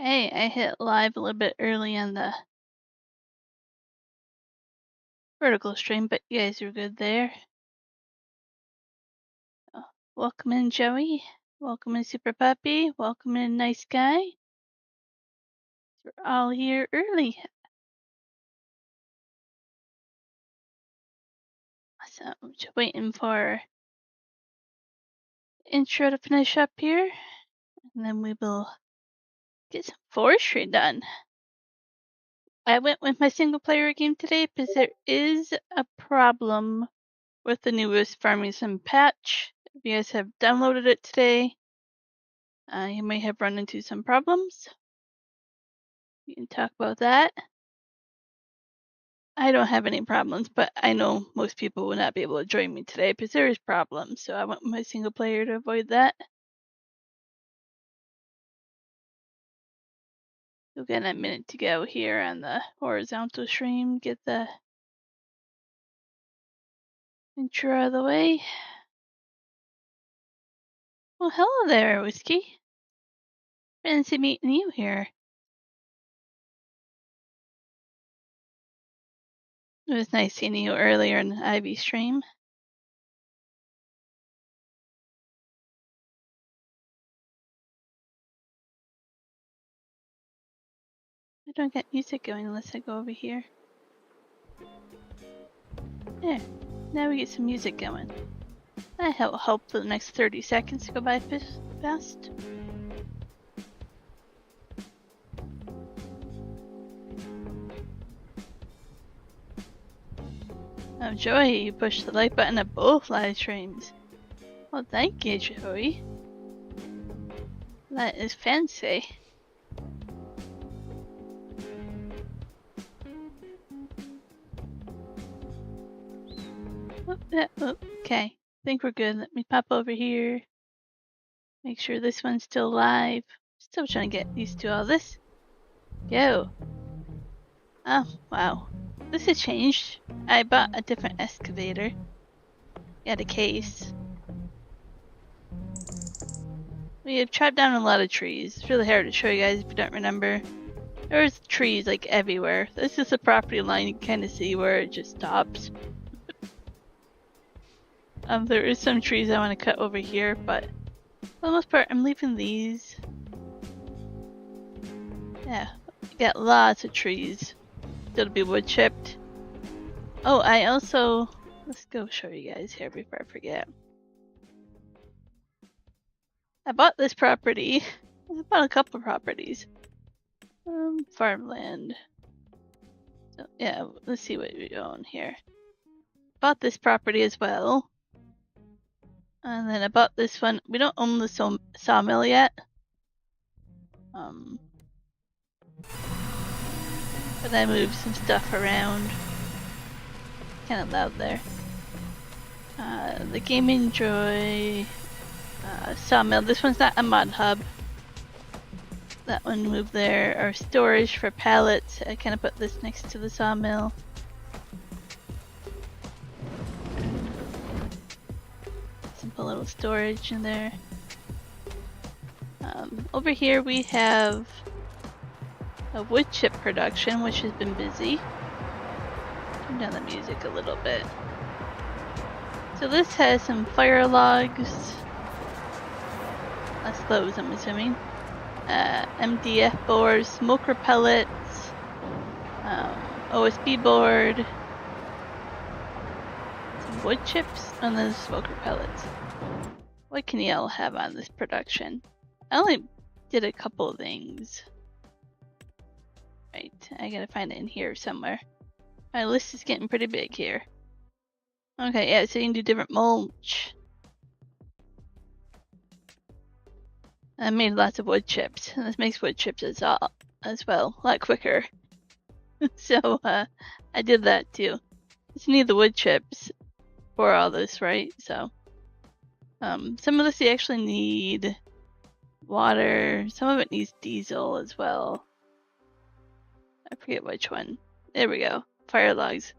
Hey, I hit live a little bit early on the vertical stream, but you guys are good there. Oh, welcome in, Joey. Welcome in, Super Puppy. Welcome in, Nice Guy. We're all here early. So, just waiting for intro to finish up here, and then we will get some forestry done. I went with my single player game today because there is a problem with the newest Farming Sim patch. If you guys have downloaded it today, you may have run into some problems. We can talk about that. I don't have any problems, but I know most people will not be able to join me today because there is problems, so I went with my single player to avoid that. We'll get a minute to go here on the horizontal stream, get the intro out of the way. Well, hello there, Whiskey. Fancy meeting you here. It was nice seeing you earlier in the Ivy stream. I don't get music going unless I go over here. There. Now we get some music going. That will help for the next 30 seconds to go by fast. Oh, Joey, you pushed the like button at both live streams. Well, thank you, Joey. That is fancy. Okay, I think we're good. Let me pop over here. Make sure this one's still live. Still trying to get used to all this. Go. Oh, wow. This has changed. I bought a different excavator. Got a case. We have chopped down a lot of trees. It's really hard to show you guys if you don't remember. There's trees like everywhere. This is the property line. You can kind of see where it just stops. There is some trees I want to cut over here, but for the most part, I'm leaving these. Yeah, got lots of trees. Still to be wood chipped. Oh, I also, let's go show you guys here before I forget. I bought this property. I bought a couple of properties. Farmland. So yeah, let's see what we own here. Bought this property as well. And then I bought this one. We don't own the sawmill yet. But I moved some stuff around. Kind of loud there. The Gaming Joy sawmill. This one's not a mod hub. That one moved there. Our storage for pallets. I kind of put this next to the sawmill. Simple little storage in there. Over here we have a wood chip production, which has been busy. Turn down the music a little bit. So this has some fire logs. That's those, I'm assuming. MDF boards, smoker pellets, OSB board, some wood chips, and then smoker pellets. What can y'all have on this production? I only did a couple of things. Right, I gotta find it in here somewhere. My list is getting pretty big here. Okay, yeah, so you can do different mulch. I made lots of wood chips, and this makes wood chips as well, a lot quicker. So I did that too. Just need the wood chips for all this, right? So some of this you actually need water. Some of it needs diesel as well. I forget which one. There we go. Fire logs.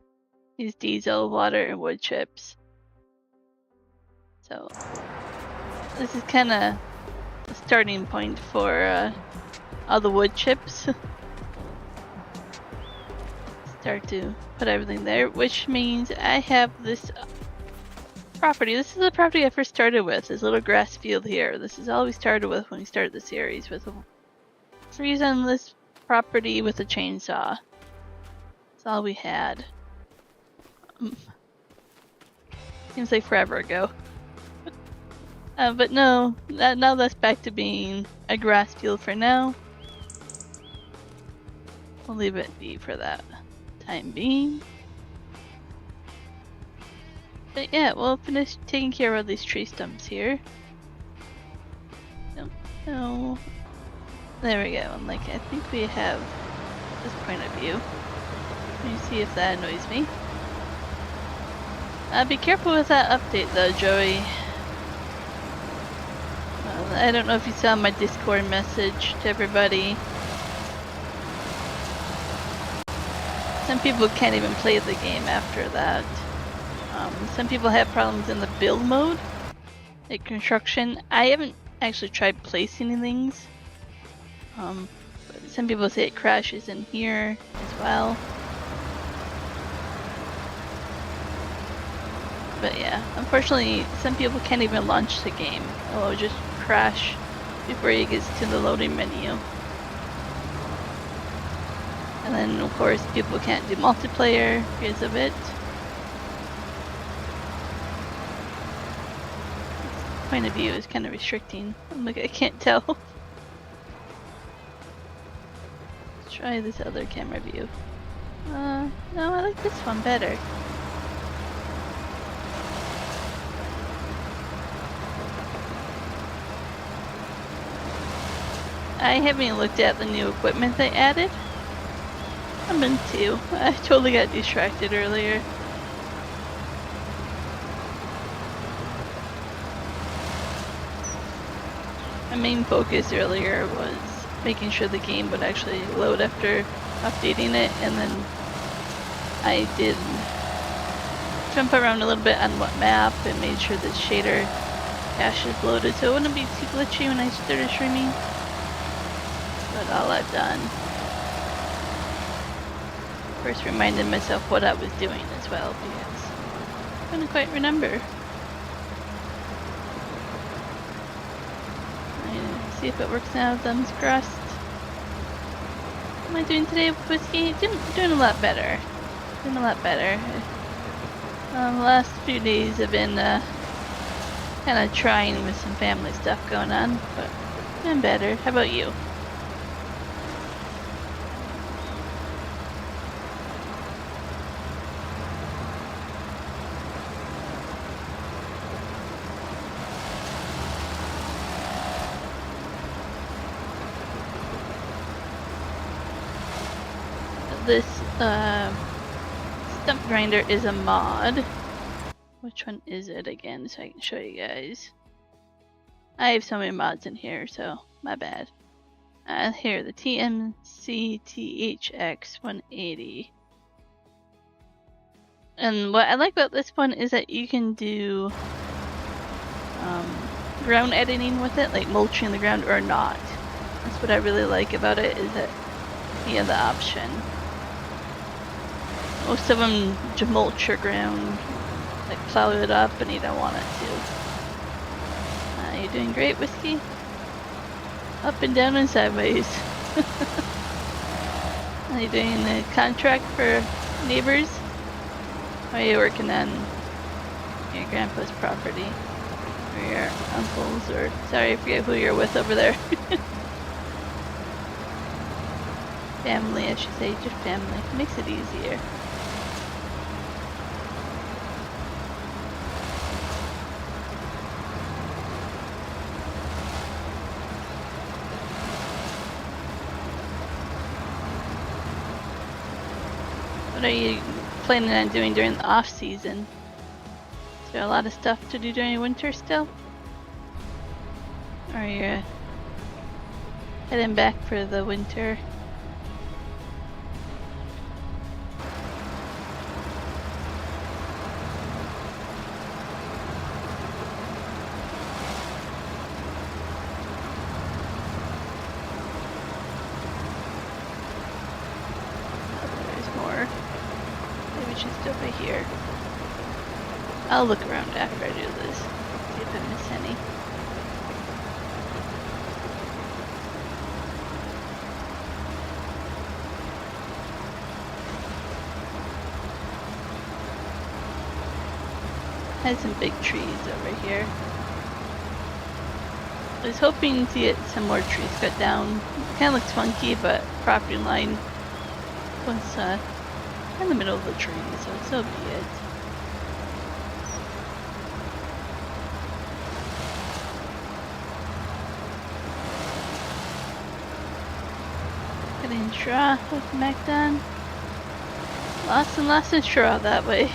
Needs diesel, water, and wood chips. So this is kind of a starting point for all the wood chips. Start to put everything there, which means I have this property. This is the property I first started with, this little grass field here. This is all we started with when we started the series, with a freeze on this property with a chainsaw. That's all we had. Seems like forever ago. But no, now that's back to being a grass field for now. We'll leave it be for that time being. But yeah, we'll finish taking care of these tree stumps here. No. There we go. And like, I think we have this point of view. Let me see if that annoys me. Be careful with that update though, Joey. I don't know if you saw my Discord message to everybody. Some people can't even play the game after that. Some people have problems in the build mode, like construction. I haven't actually tried placing things. But some people say it crashes in here as well. But yeah, unfortunately, some people can't even launch the game. It'll just crash before it gets to the loading menu. And then, of course, people can't do multiplayer because of it. Point of view is kind of restricting. I'm like, I can't tell. Let's try this other camera view. No, I like this one better. I haven't even looked at the new equipment they added. I'm meant to. I totally got distracted earlier. My main focus earlier was making sure the game would actually load after updating it, and then I did jump around a little bit on what map and made sure the shader cache is loaded so it wouldn't be too glitchy when I started streaming. But all I've done. First reminded myself what I was doing as well, because I couldn't quite remember. See if it works now. Thumbs crossed. What am I doing today with whiskey? Doing a lot better. Doing a lot better. The last few days have been kind of trying with some family stuff going on, but doing better. How about you? This stump grinder is a mod. Which one is it again, so I can show you guys? I have so many mods in here, so my bad. Here, the TMCTHX 180. And what I like about this one is that you can do ground editing with it, like mulching the ground or not. That's what I really like about it, is that you have the option. Most of them just mulch your ground, like plow it up, and you don't want it to. You're doing great, Whiskey. Up and down and sideways. Are you doing a contract for neighbors? Or are you working on your grandpa's property? Or your uncles? Or, sorry, I forget who you're with over there. Family, I should say, just family. Makes it easier. What are you planning on doing during the off season? Is there a lot of stuff to do during winter still? Or are you heading back for the winter? over here. I'll look around after I do this. See if I miss any. Has some big trees over here. I was hoping to get some more trees cut down. It kind of looks funky, but property line was in the middle of the tree, so be it. Getting straw with the Mac done. Lots and lots of straw that way.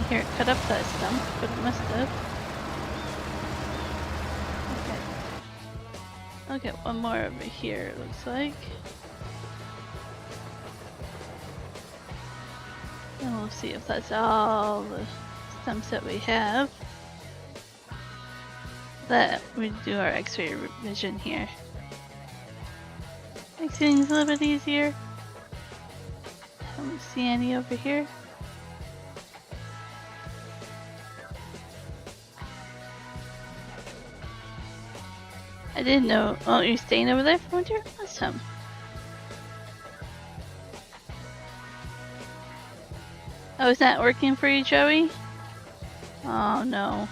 Here, it cut up that stump, but it must have. Okay. I'll get one more over here, it looks like. And we'll see if that's all the stumps that we have. That we do our X-ray vision here. Makes things a little bit easier. I don't see any over here. I didn't know. Oh, you're staying over there for winter? Awesome. Oh, is that working for you, Joey? Oh, no.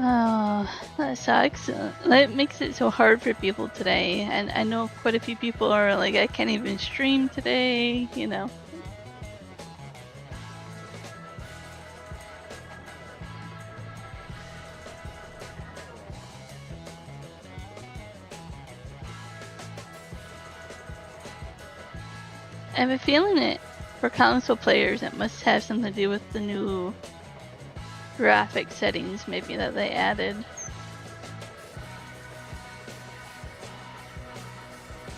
Oh, that sucks. That makes it so hard for people today. And I know quite a few people are like, I can't even stream today, you know. I have a feeling that for console players it must have something to do with the new graphic settings maybe that they added.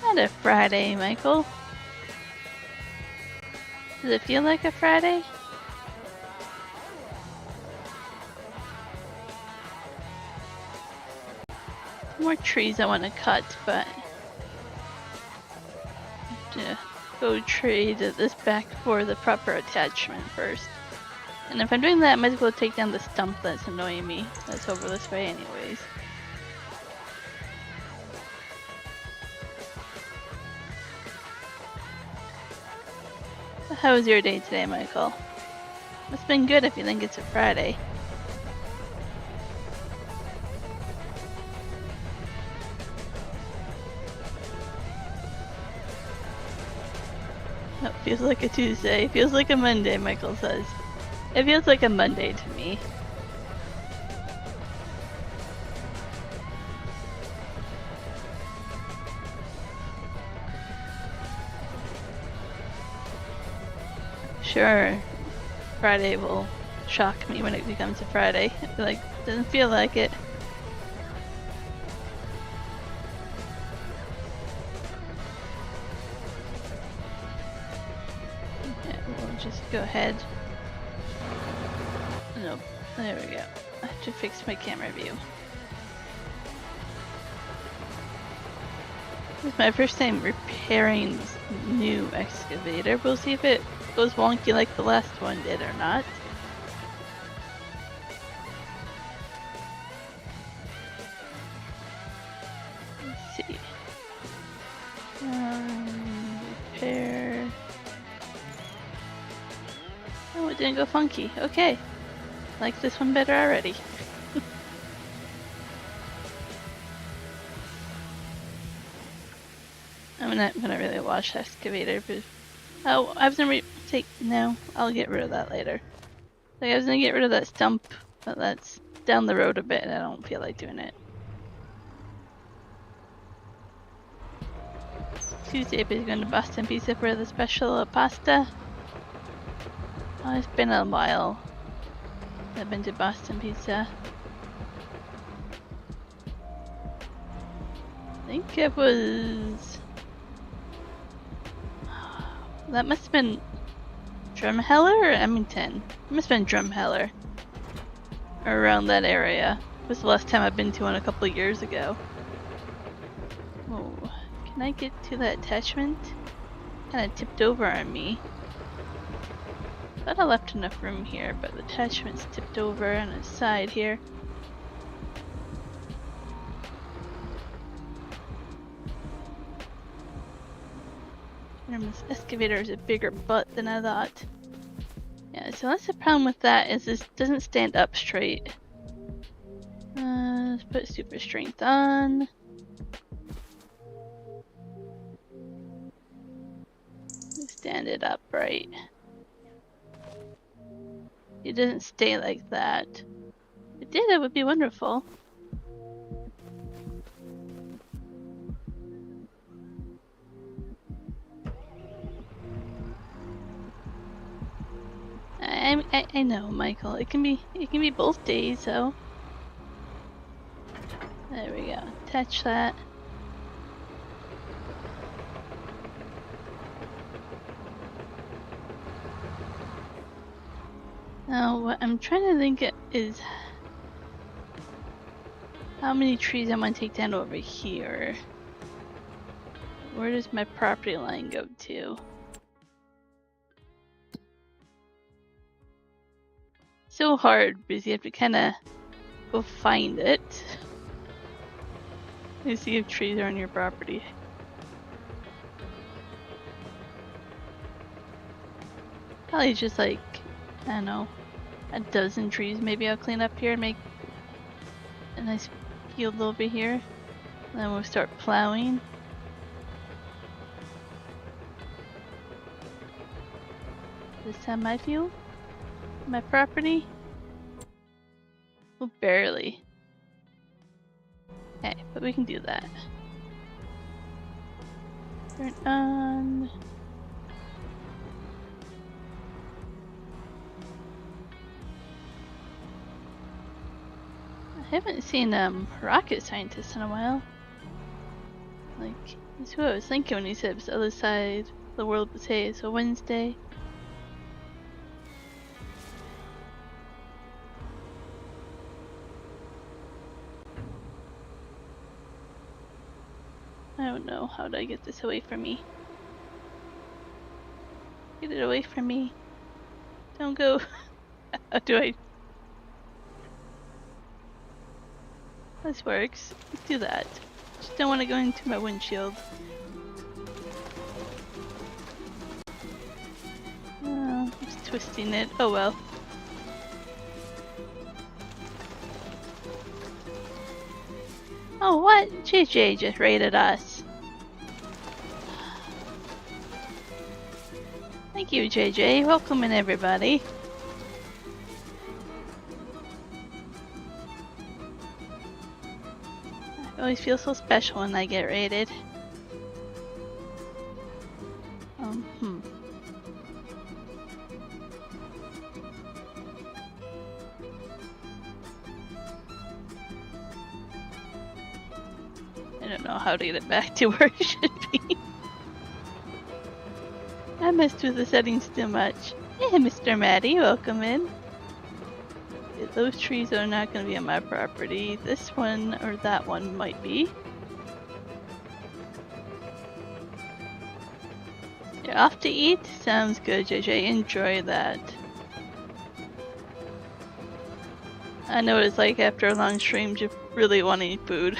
Not a Friday, Michael. Does it feel like a Friday? More trees I want to cut, but yeah. Go trade this back for the proper attachment first. And if I'm doing that, I might as well take down the stump that's annoying me. That's over this way anyways. How was your day today, Michael? It's been good if you think it's a Friday. No, feels like a Tuesday. Feels like a Monday, Michael says. It feels like a Monday to me. Sure, Friday will shock me when it becomes a Friday. I feel like, doesn't feel like it. Just go ahead. Nope. There we go. I have to fix my camera view. This is my first time repairing this new excavator. We'll see if it goes wonky like the last one did or not. Let's see. Repair. Oh, it didn't go funky. Okay. Like this one better already. I'm not gonna really wash the excavator, but oh, I was gonna no, I'll get rid of that later. Like, I was gonna get rid of that stump, but that's down the road a bit and I don't feel like doing it. Tuesday is going to Boston Pizza for the special pasta. Oh, it's been a while. I've been to Boston Pizza. I think it was... That must have been Drumheller or Emmington? It must have been Drumheller. Or around that area. It was the last time I've been to one a couple of years ago. Oh, can I get to that attachment? Kinda tipped over on me. Thought I left enough room here, but the attachment's tipped over on the side here. This excavator is a bigger butt than I thought. Yeah, so that's the problem with that, is this doesn't stand up straight. Let's put super strength on. Stand it up right. It doesn't stay like that. If it did, it would be wonderful. I know, Michael. It can be both days, so. There we go. Attach that. Now, what I'm trying to think is how many trees I want to take down over here. Where does my property line go to? So hard because you have to kind of go find it. You see if trees are on your property. Probably just like, I don't know, a dozen trees maybe I'll clean up here and make a nice field over here. And then we'll start plowing. This time my field? My property? Well, barely. Okay, but we can do that. Turn on. I haven't seen rocket scientists in a while. Like, that's who I was thinking when he said it was the other side of the world would say it's a Wednesday. I don't know. How do I get this away from me? Get it away from me. Don't go. How do I? This works. Let's do that. Just don't want to go into my windshield. Oh, just twisting it. Oh well. Oh, what? JJ just raided us. Thank you, JJ. Welcome in, everybody. I always feel so special when I get raided. I don't know how to get it back to where it should be. I messed with the settings too much. Hey, Mr. Maddie, welcome in. Those trees are not going to be on my property. This one or that one might be. You're off to eat? Sounds good, JJ. Enjoy that. I know what it's like after a long stream to really want to eat food.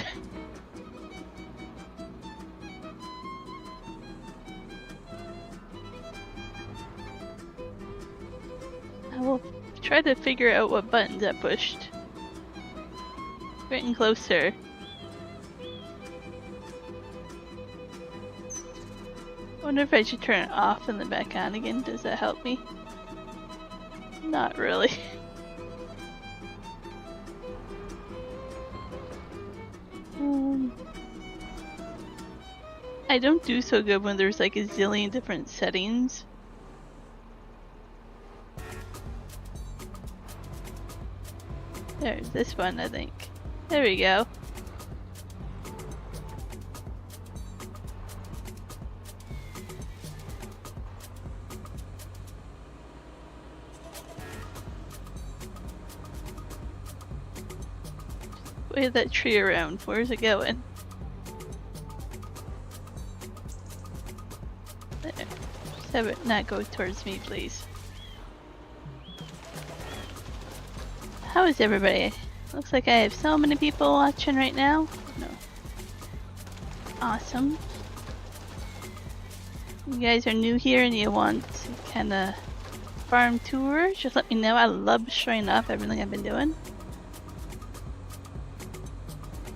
I will try to figure out what buttons I pushed. Getting closer. I wonder if I should turn it off and then back on again. Does that help me? Not really. I don't do so good when there's like a zillion different settings. There's this one, I think. There we go. wave that tree around. Where's it going? There. Just have it not go towards me, please. How is everybody? Looks like I have so many people watching right now. No. Awesome. You guys are new here and you want kind of farm tour, just let me know. I love showing off everything I've been doing.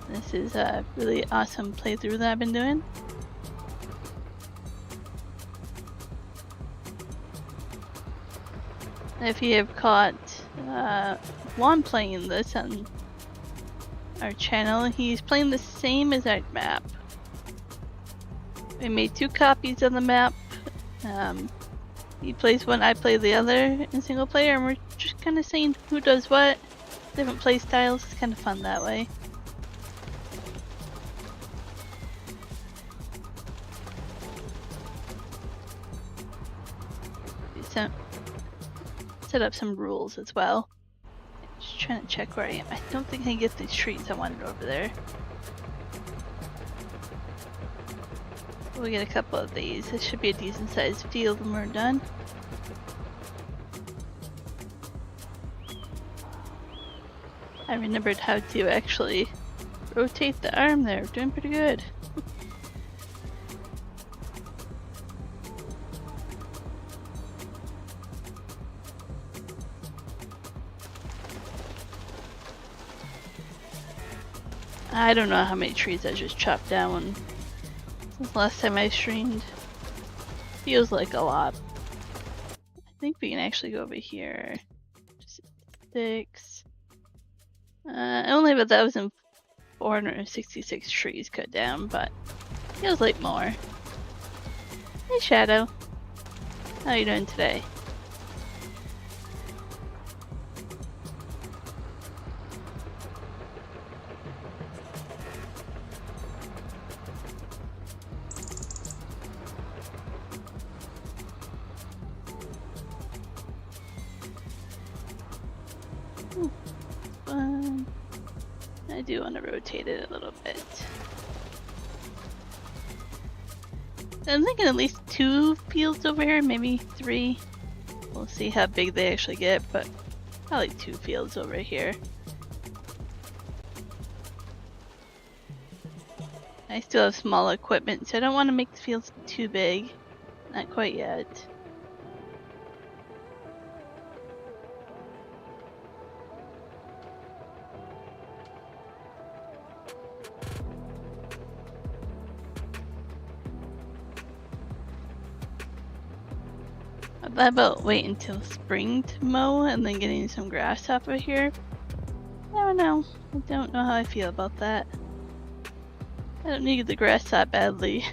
This is a really awesome playthrough that I've been doing. If you have caught Juan playing this on our channel, he's playing the same exact map. We made 2 copies of the map. He plays one, I play the other in single player, and we're just kind of saying who does what. Different play styles. It's kind of fun that way. Set up some rules as well. Just trying to check where I am. I don't think I can get these trees I wanted over there. We'll get a couple of these. This should be a decent sized field when we're done. I remembered how to actually rotate the arm there. Doing pretty good. I don't know how many trees I just chopped down since last time I streamed. Feels like a lot. I think we can actually go over here. 6. I only have 1,466 trees cut down, but feels like more. Hey Shadow, how are you doing today? I do want to rotate it a little bit. I'm thinking at least 2 fields over here, maybe 3. We'll see how big they actually get, but probably 2 fields over here. I still have small equipment, so I don't want to make the fields too big. Not quite yet. I thought about waiting until spring to mow and then getting some grass off of here. I don't know. I don't know how I feel about that. I don't need the grass that badly.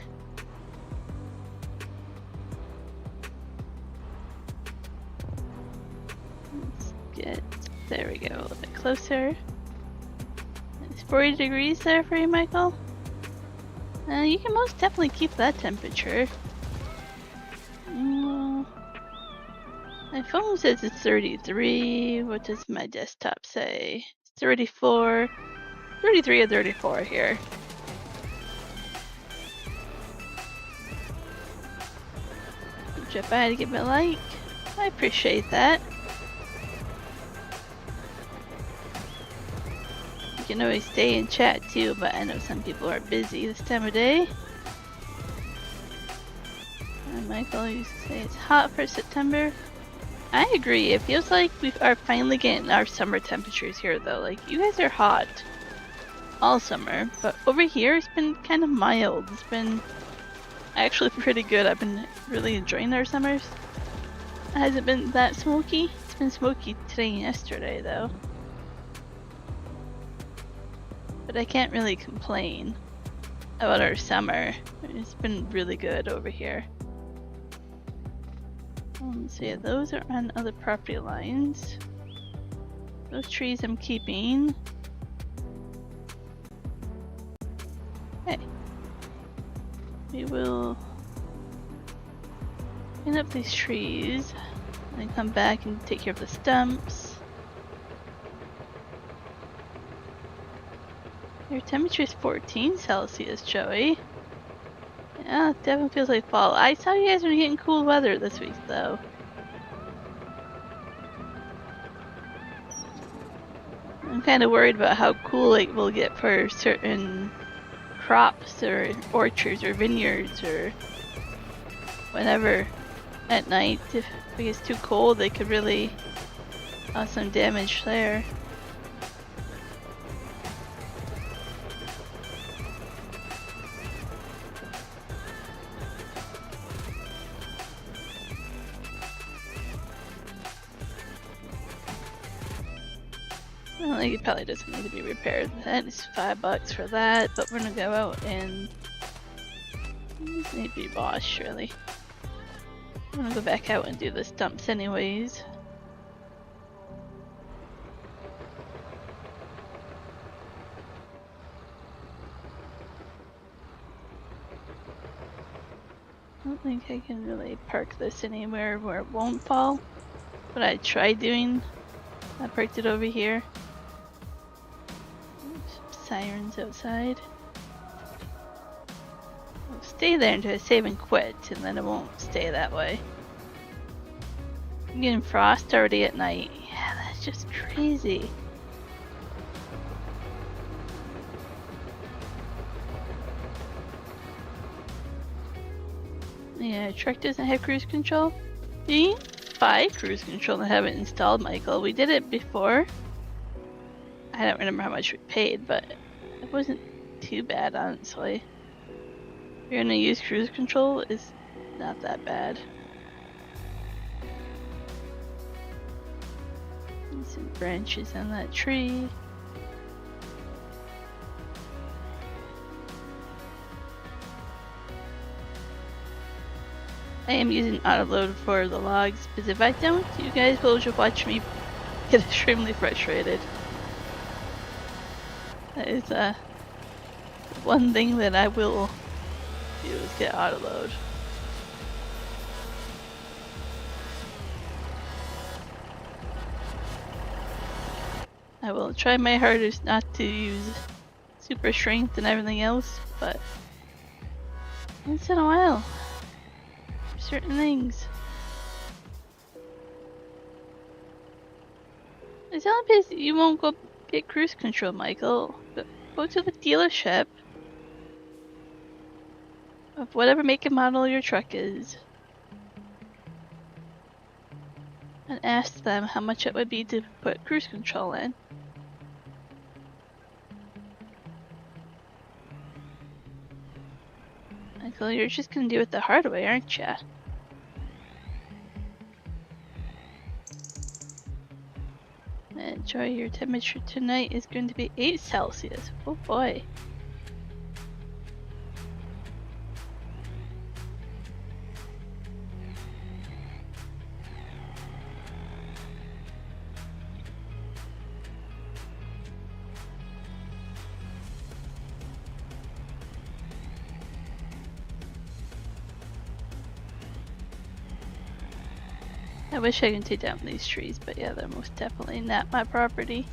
Let's get, there we go, a little bit closer. It's 40 degrees there for you, Michael? You can most definitely keep that temperature. My phone says it's 33. What does my desktop say? It's 34. 33 or 34 here. Drop by to give me a like. I appreciate that. You can always stay and chat too, but I know some people are busy this time of day. And Michael used to say it's hot for September. I agree. It feels like we are finally getting our summer temperatures here though. Like, you guys are hot all summer, but over here it's been kind of mild. It's been actually pretty good. I've been really enjoying our summers. It hasn't been that smoky. It's been smoky today and yesterday though. But I can't really complain about our summer. It's been really good over here. So yeah, those are on other property lines. Those trees I'm keeping. Okay. We will clean up these trees and then come back and take care of the stumps. Your temperature is 14 Celsius, Joey. Yeah, it definitely feels like fall. I saw you guys were getting cool weather this week, though. I'm kind of worried about how cool it will get for certain crops or orchards or vineyards or whatever at night. If it gets too cold, they could really cause some damage there. I think it probably doesn't need to be repaired. That is $5 for that, but we're gonna go out and this need to be washed, really. I'm gonna go back out and do the stumps anyways. I don't think I can really park this anywhere where it won't fall, but I tried doing. I parked it over here. Sirens outside. I'll stay there until I save and quit, and then it won't stay that way. I'm getting frost already at night. Yeah, that's just crazy. Yeah, truck doesn't have cruise control. You can buy cruise control and have it installed, Michael. We did it before. I don't remember how much we paid, but it wasn't too bad, honestly. If you're gonna use cruise control, it's not that bad. There's some branches on that tree. I am using autoload for the logs, because if I don't, you guys will just watch me get extremely frustrated. That is one thing that I will do is get autoload. I will try my hardest not to use super strength and everything else, but once in a while, for certain things. As long as you won't go get cruise control, Michael. Go to the dealership of whatever make and model your truck is and ask them how much it would be to put cruise control in. Michael, you're just gonna do it the hard way, aren't ya? Enjoy. Your temperature tonight is going to be 8 Celsius. Oh boy. I wish I could take down these trees, but yeah, they're most definitely not my property.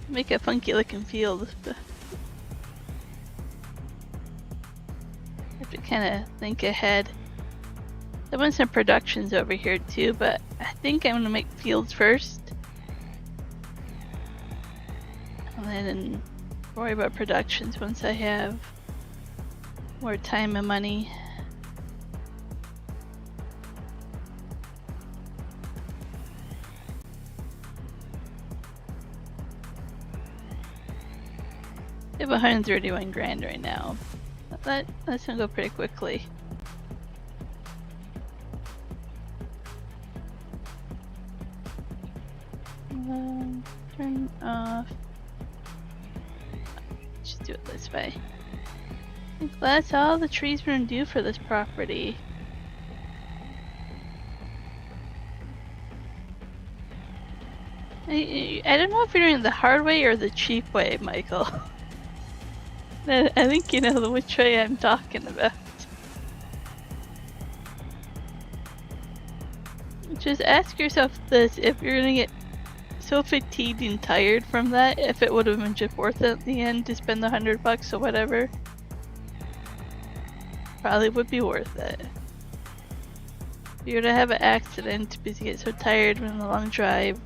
Make a funky looking field. I have to kind of think ahead. There was some productions over here too, but I think I'm gonna make fields first. And then worry about productions once I have more time and money. I have 131 grand right now. That's gonna go pretty quickly. Turn off. Just do it this way. I think that's all the trees we're gonna do for this property. I don't know if you're doing it the hard way or the cheap way, Michael. I think you know which way I'm talking about. Just ask yourself this: if you're gonna get so fatigued and tired from that. If it would have been just worth it at the end to spend the $100 or whatever, probably would be worth it. If you were to have an accident because you get so tired from the long drive,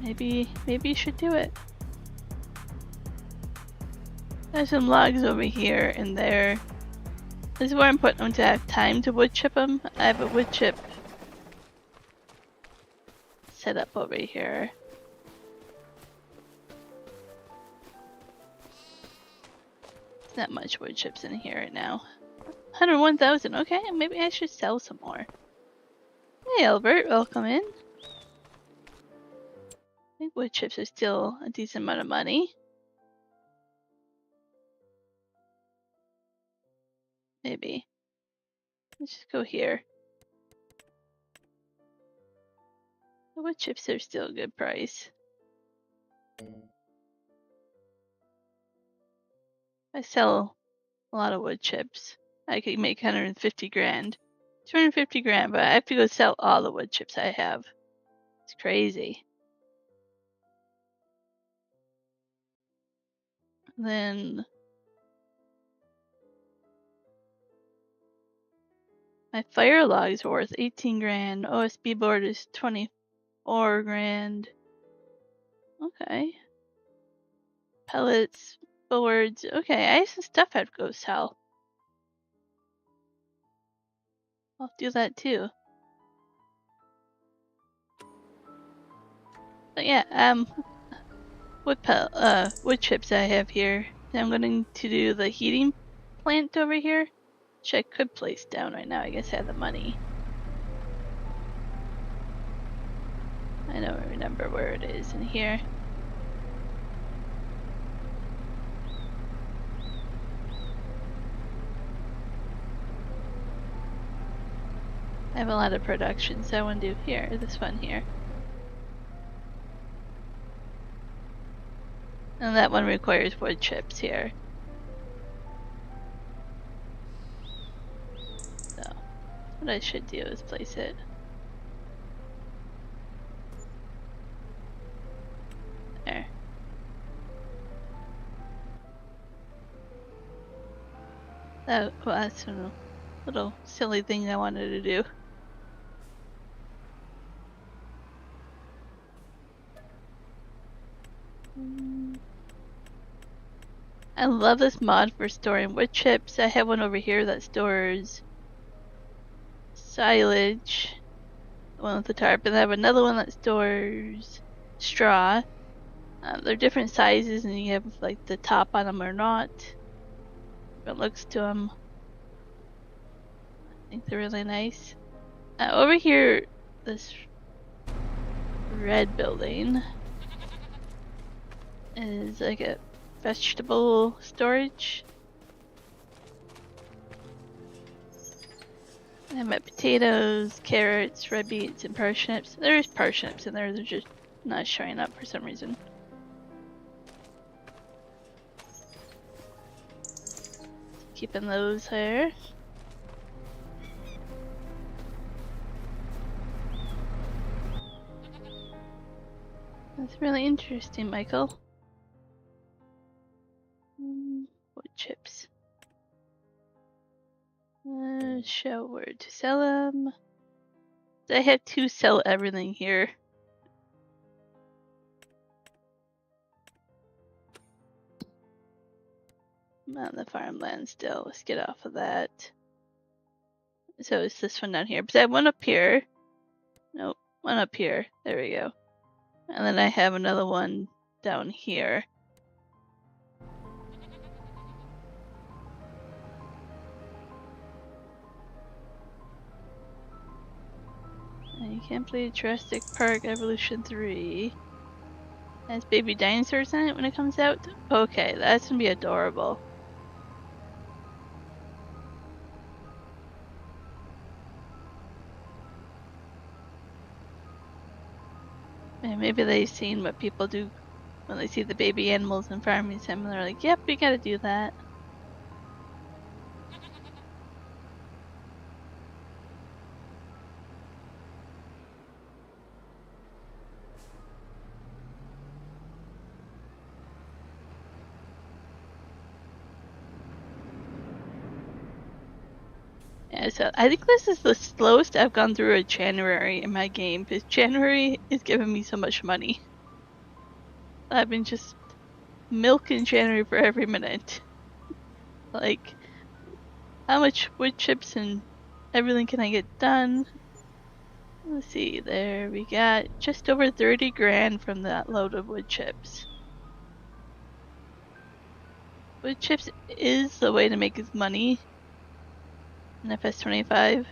maybe you should do it. There's some logs over here and there. This is where I'm putting them to have time to wood chip them. I have a wood chip set up over here. There's not much wood chips in here right now. 101,000. Okay, maybe I should sell some more. Hey Albert, welcome in. I think wood chips are still a decent amount of money. Maybe. Let's just go here. The wood chips are still a good price. I sell a lot of wood chips. I could make 150 grand. 250 grand, but I have to go sell all the wood chips I have. It's crazy. Then my fire logs are worth 18 grand. OSB board is 24 grand. Okay. Pellets, boards. Okay, I have some stuff I have to go sell. I'll do that too. But yeah, wood chips I have here. I'm going to do the heating plant over here, which I could place down right now. I guess I have the money. I don't remember where it is in here. I have a lot of production, so I want to do here, this one here. And that one requires wood chips here. So, what I should do is place it. There. Well, that's a little silly thing I wanted to do. I love this mod for storing wood chips. I have one over here that stores silage, the one with the tarp, and I have another one that stores straw. They're different sizes, and you have like the top on them or not. It looks to them. I think they're really nice. Over here, this red building is like a vegetable storage. I have my potatoes, carrots, red beets, and parsnips. There's parsnips in there, they're just not showing up for some reason. Keeping those there. That's really interesting, Michael. Wood chips. Show where to sell them. I have to sell everything here. I'm on the farmland still. Let's get off of that. So it's this one down here. But I have one up here. Nope, one up here. There we go. And then I have another one down here. And you can't play Jurassic Park Evolution 3. Has baby dinosaurs in it when it comes out? Okay, that's gonna be adorable. And maybe they've seen what people do when they see the baby animals in farming sim, and they're like, yep, we gotta do that. Yeah, so I think this is the slowest I've gone through a January in my game, because January is giving me so much money. I've been just milking January for every minute. Like, how much wood chips and everything can I get done? Let's see, there we got just over 30 grand from that load of wood chips. Wood chips is the way to make money in FS25.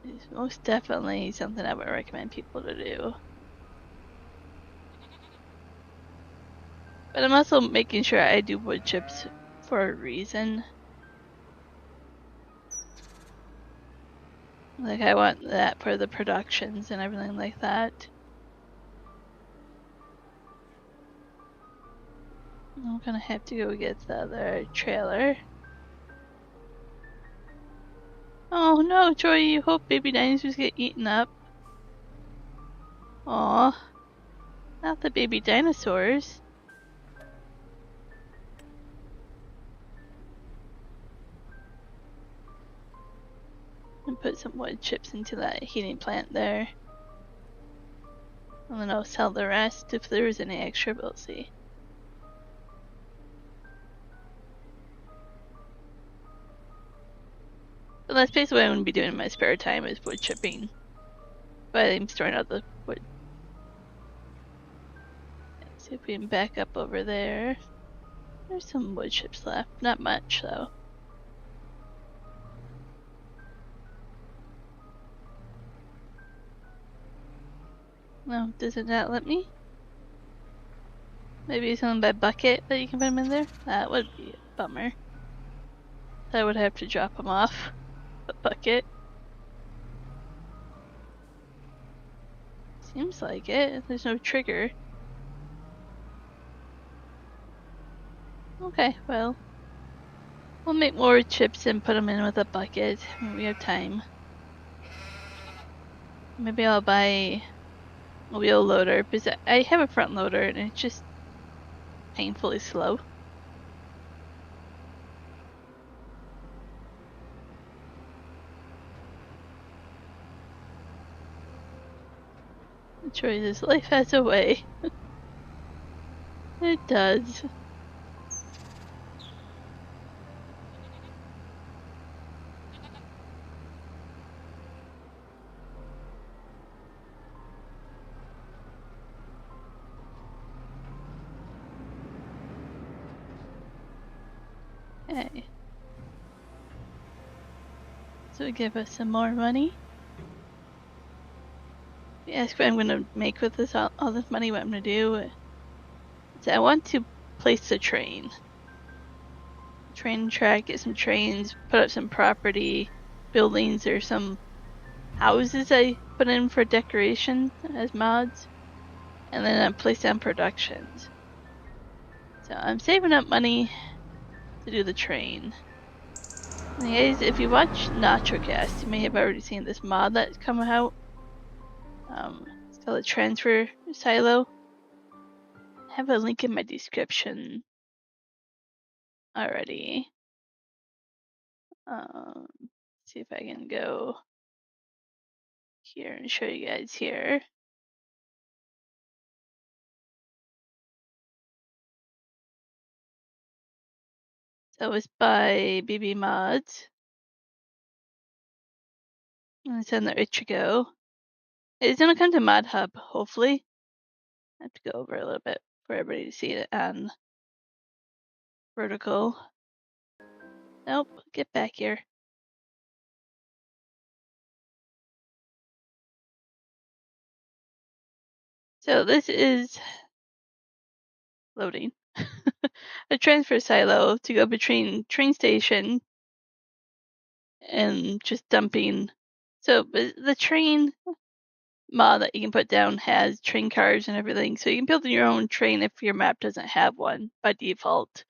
It's most definitely something I would recommend people to do. But I'm also making sure I do wood chips for a reason. Like, I want that for the productions and everything like that. I'm gonna have to go get the other trailer. Oh no, Joy, you hope baby dinosaurs get eaten up. Aw, not the baby dinosaurs. And put some wood chips into that heating plant there. And then I'll sell the rest if there is any extra, we'll see. But that's basically what I'm going to be doing in my spare time, is wood chipping. But I'm storing out the wood. Let's see if we can back up over there. There's some wood chips left. Not much, though. No, does it not let me? Maybe something by bucket that you can put them in there? That would be a bummer. I would have to drop them off the bucket. Seems like it. There's no trigger. Okay, well. We'll make more chips and put them in with a bucket when we have time. Maybe I'll buy a wheel loader, because I have a front loader and it's just painfully slow. The choices, life has a way. It does. Okay. So give us some more money. You ask what I'm going to make with this all this money, what I'm going to do. So I want to place the train. Train track, get some trains, put up some property, buildings, or some houses I put in for decoration as mods. And then I place down productions. So I'm saving up money to do the train. And guys, if you watch NachoCast, you may have already seen this mod that's coming out. It's called a transfer silo. I have a link in my description already. See if I can go here and show you guys here. So it's by BB Mods. And it's on the Ichigo. It's gonna come to Mod Hub, hopefully. I have to go over a little bit for everybody to see it on vertical. Nope, get back here. So this is loading. A transfer silo to go between train station and just dumping. So the train mod that you can put down has train cars and everything. So you can build your own train if your map doesn't have one by default.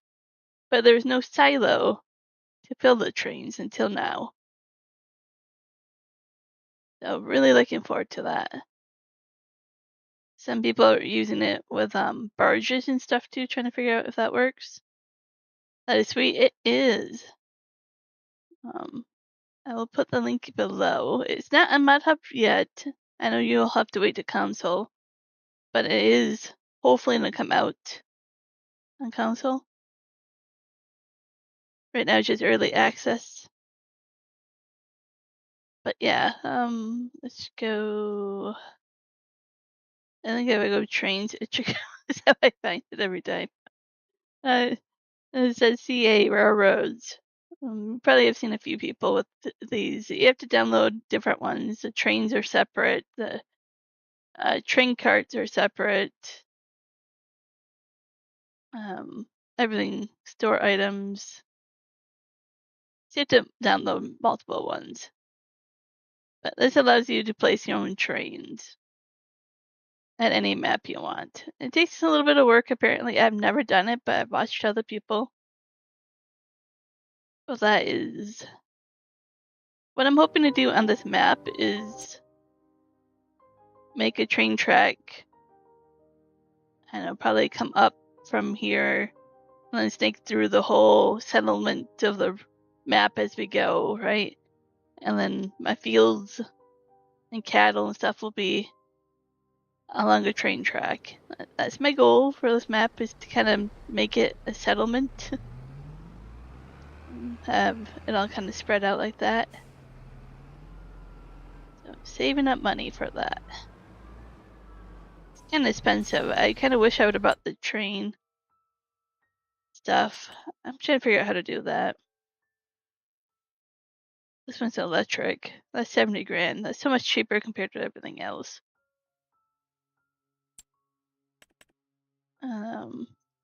But there's no silo to fill the trains until now. So really looking forward to that. Some people are using it with barges and stuff too, trying to figure out if that works. That is sweet. It is. I will put the link below. It's not on Mod Hub yet. I know you'll have to wait to console, but it is hopefully going to come out on console. Right now it's just early access. But yeah, let's go. I think I would go trains at Chicago. That's how I find it every time. It says ZCA Railroads. Probably have seen a few people with these. You have to download different ones. The trains are separate. The train carts are separate. Everything, store items. So you have to download multiple ones. But this allows you to place your own trains at any map you want. It takes a little bit of work, apparently. I've never done it, but I've watched other people. Well, that is... What I'm hoping to do on this map is make a train track, and it'll probably come up from here and then snake through the whole settlement of the map as we go, right? And then my fields and cattle and stuff will be along a train track. That's my goal for this map, is to kind of make it a settlement. Have it all kind of spread out like that. So I'm saving up money for that. It's kind of expensive. I kind of wish I would have bought the train stuff. I'm trying to figure out how to do that. This one's electric. That's 70 grand. That's so much cheaper compared to everything else.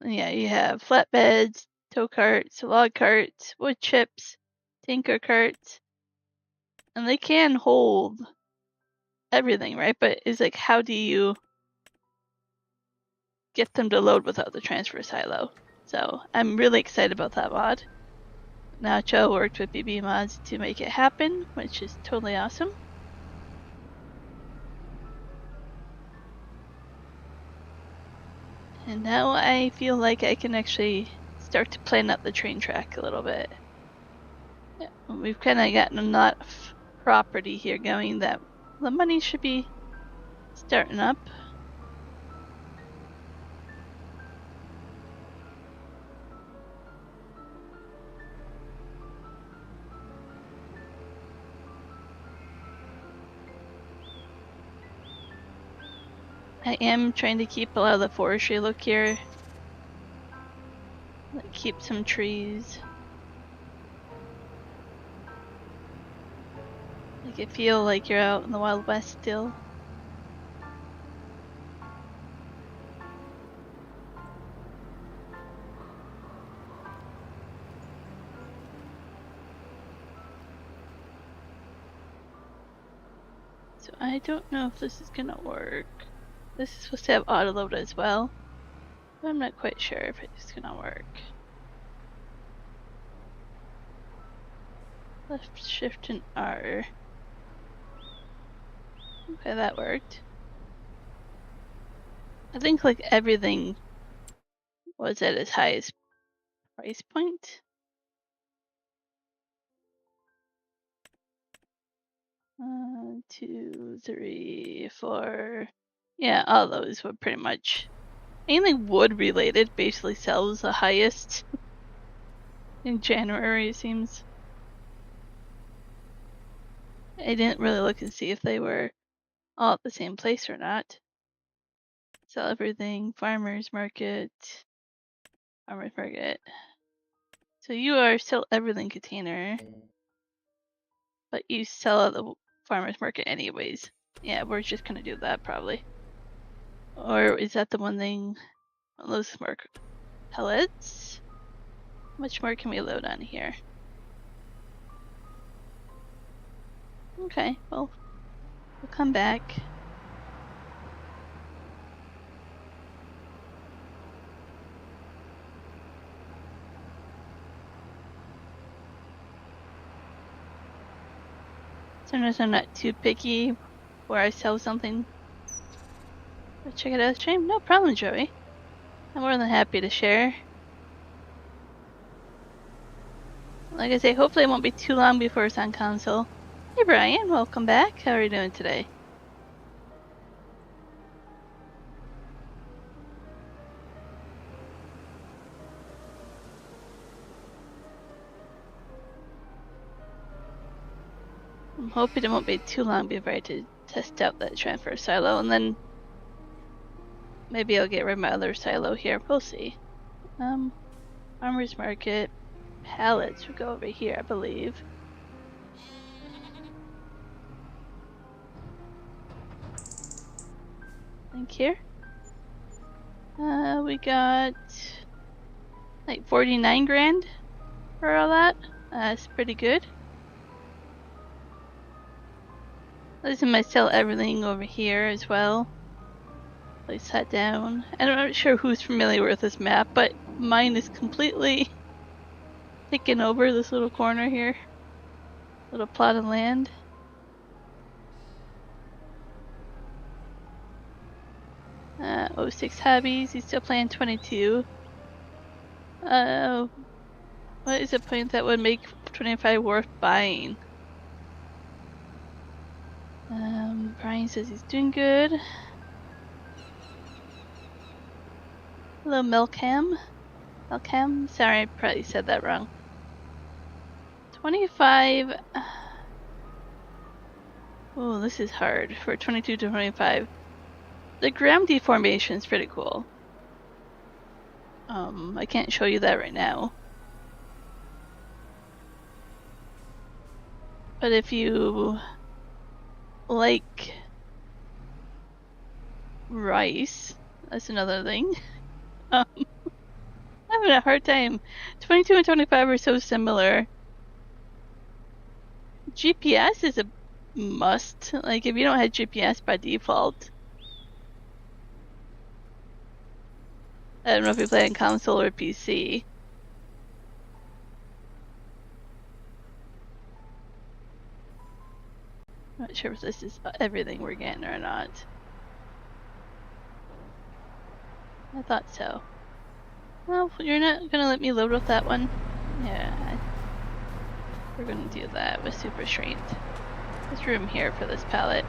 Yeah, you have flatbeds, tow carts, log carts, wood chips, tanker carts, and they can hold everything, right? But it's like, how do you get them to load without the transfer silo? So I'm really excited about that mod. Nacho worked with BB Mods to make it happen, which is totally awesome. And now I feel like I can actually start to plan out the train track a little bit. We've kind of gotten enough property here going that the money should be starting up. I am trying to keep a lot of the forestry look here. Like, keep some trees. Make it feel like you're out in the Wild West still. So I don't know if this is gonna work. This is supposed to have autoload as well, but I'm not quite sure if it's gonna work. Left shift and R. Okay, that worked. I think like everything was at its highest price point. 1, 2, 3, 4. Yeah, all those were pretty much anything wood related basically sells the highest in January, it seems. I didn't really look and see if they were all at the same place or not. Sell everything, farmers market. So you are sell everything container, but you sell at the farmers market anyways. Yeah, we're just gonna do that probably. Or is that the one thing? Those mark pellets? How much more can we load on here? Okay, well, we'll come back. Sometimes I'm not too picky where I sell something. But check it out, stream. No problem, Joey. I'm more than happy to share. Like I say, hopefully it won't be too long before it's on console. Hey Brian, welcome back. How are you doing today? I'm hoping it won't be too long before I have to test out that transfer silo, and then maybe I'll get rid of my other silo here. We'll see. Farmer's market. Pallets would go over here, I believe. Think here. We got like 49 grand for all that. That's pretty good. Listen, might sell everything over here as well. Place that down. I'm not sure who's familiar with this map, but mine is completely taken over this little corner here. Little plot of land. Oh, 06 hobbies. He's still playing 22. What is a point that would make 25 worth buying? Brian says he's doing good. Hello, Melcam. Melcam? Sorry, I probably said that wrong. 25. Oh, this is hard for 22 to 25. The ground deformation is pretty cool. I can't show you that right now. But if you like rice, that's another thing. I'm having a hard time. 22 and 25 are so similar. GPS is a must. Like, if you don't have GPS by default. I don't know if you play on console or PC. I'm not sure if this is everything we're getting or not. I thought so. Well, you're not gonna let me load with that one? Yeah. We're gonna do that with super strength. There's room here for this pallet.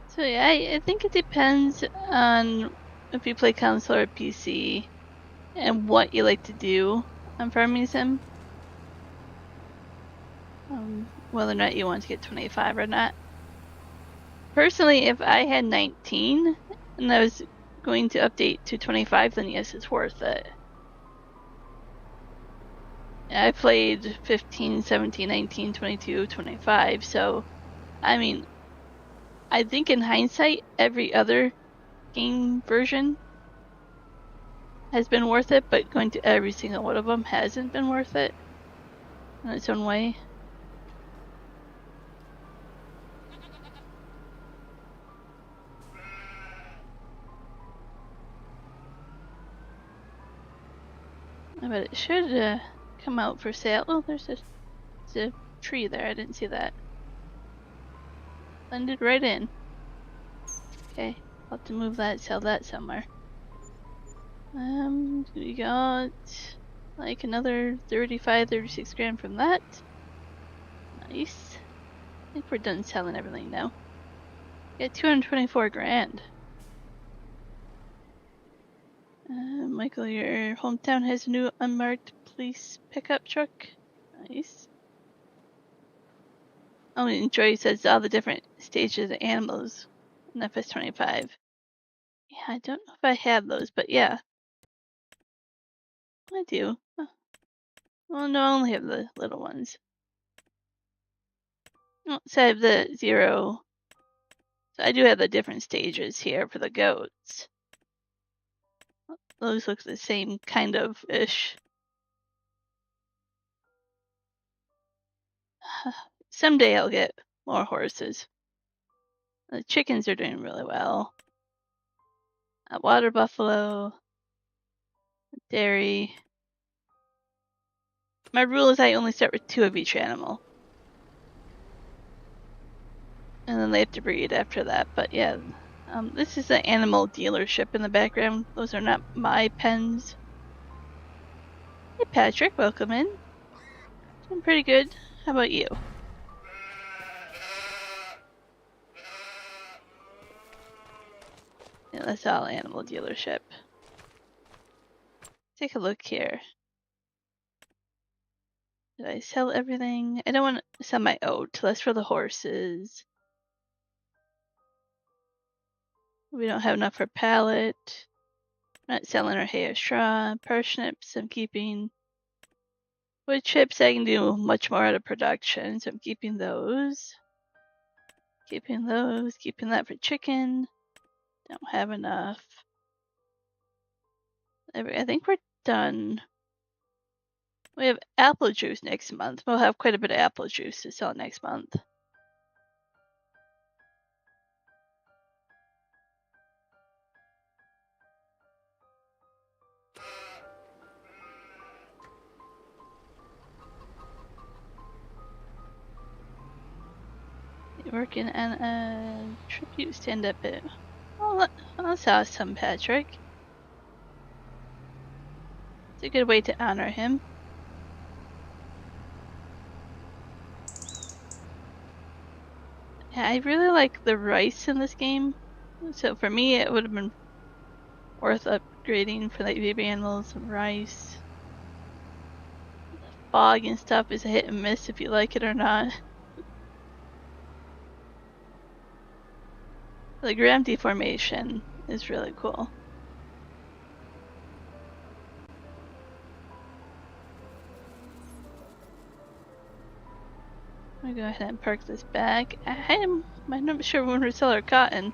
So yeah, I think it depends on if you play console or PC and what you like to do on Farming Sim. Whether or not you want to get 25 or not. Personally, if I had 19 and I was going to update to 25, then yes, it's worth it. I played 15, 17, 19, 22, 25, so I mean, I think in hindsight, every other game version has been worth it, but going to every single one of them hasn't been worth it in its own way. But it should come out for sale. Oh, there's a tree there. I didn't see that. Blended right in. Okay, I'll have to move that, sell that somewhere. We got like another 35, 36 grand from that. Nice. I think we're done selling everything now. Got 224 grand. Michael, your hometown has a new unmarked police pickup truck. Nice. Oh, and Joy says all the different stages of animals in FS25. Yeah, I don't know if I have those, but yeah. I do. Oh. Well, no, I only have the little ones. Oh, so I have the 0. So I do have the different stages here for the goats. Those look the same kind of-ish. Someday I'll get more horses. The chickens are doing really well. A water buffalo. dairy. My rule is I only start with 2 of each animal. And then they have to breed after that. But yeah, this is an animal dealership in the background. Those are not my pens. Hey Patrick, welcome in. Doing pretty good. How about you? Yeah, that's all animal dealership. Take a look here. Did I sell everything? I don't want to sell my oat. That's for the horses. We don't have enough for pallet. I'm not selling our hay or straw. Parsnips I'm keeping. Wood chips I can do much more out of production, so I'm keeping those. Keeping those. Keeping that for chicken. Don't have enough. I think we're done. We have apple juice next month. We'll have quite a bit of apple juice to sell next month. Working on a tribute stand-up bit. Well, that's awesome, Patrick. It's a good way to honor him. Yeah, I really like the rice in this game. So for me, it would have been worth upgrading for like baby animals and rice. The fog and stuff is a hit and miss if you like it or not. The ground deformation is really cool. I'm gonna go ahead and park this back. I'm not sure when we sell our cotton.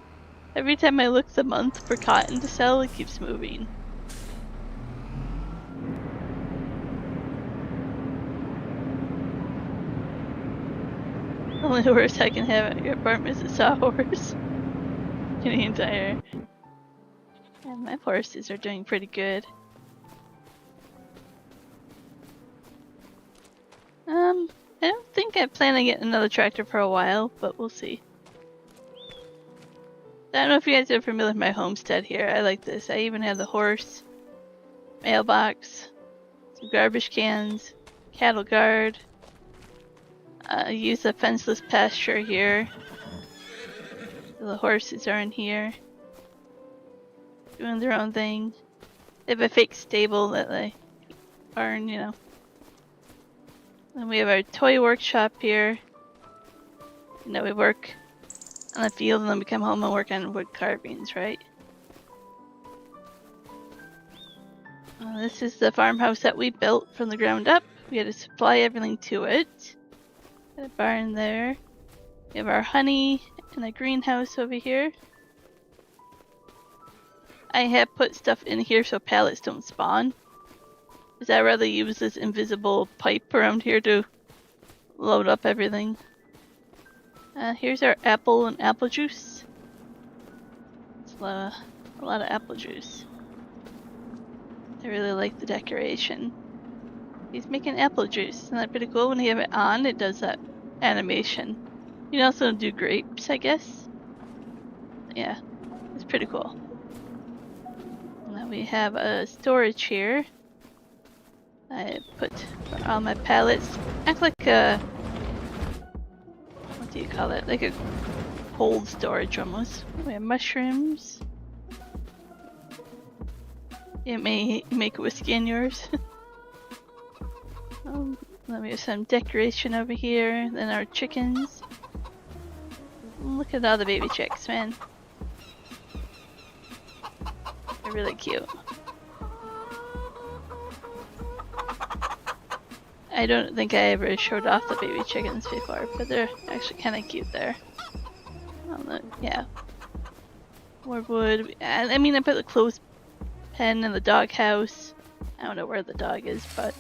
Every time I look the month for cotton to sell, it keeps moving. The only horse I can have at your apartment is a sawhorse. In the entire. And my horses are doing pretty good. I don't think I plan on getting another tractor for a while, but we'll see. I don't know if you guys are familiar with my homestead here. I like this. I even have the horse, mailbox, some garbage cans, cattle guard. I use a fenceless pasture here. So the horses are in here, doing their own thing. They have a fake stable that they barn, you know. Then we have our toy workshop here. You know, we work on the field and then we come home and work on wood carvings, right? This is the farmhouse that we built from the ground up. We had to supply everything to it. Got a barn there. We have our honey and a greenhouse over here. I have put stuff in here so pallets don't spawn. Because I'd rather use this invisible pipe around here to load up everything. Here's our apple and apple juice. It's a lot of apple juice. I really like the decoration. He's making apple juice. Isn't that pretty cool? When you have it on, it does that animation. You can also do grapes, I guess. Yeah, it's pretty cool. Now we have a storage here. I put all my pallets. Act like a, what do you call it? Like a cold storage almost. We have mushrooms. You may make whiskey in yours. Then we have some decoration over here. Then our chickens. Look at all the baby chicks, man. They're really cute. I don't think I ever showed off the baby chickens before, but they're actually kind of cute there. Yeah. More wood. I mean, I put the clothes pen in the dog house. I don't know where the dog is, but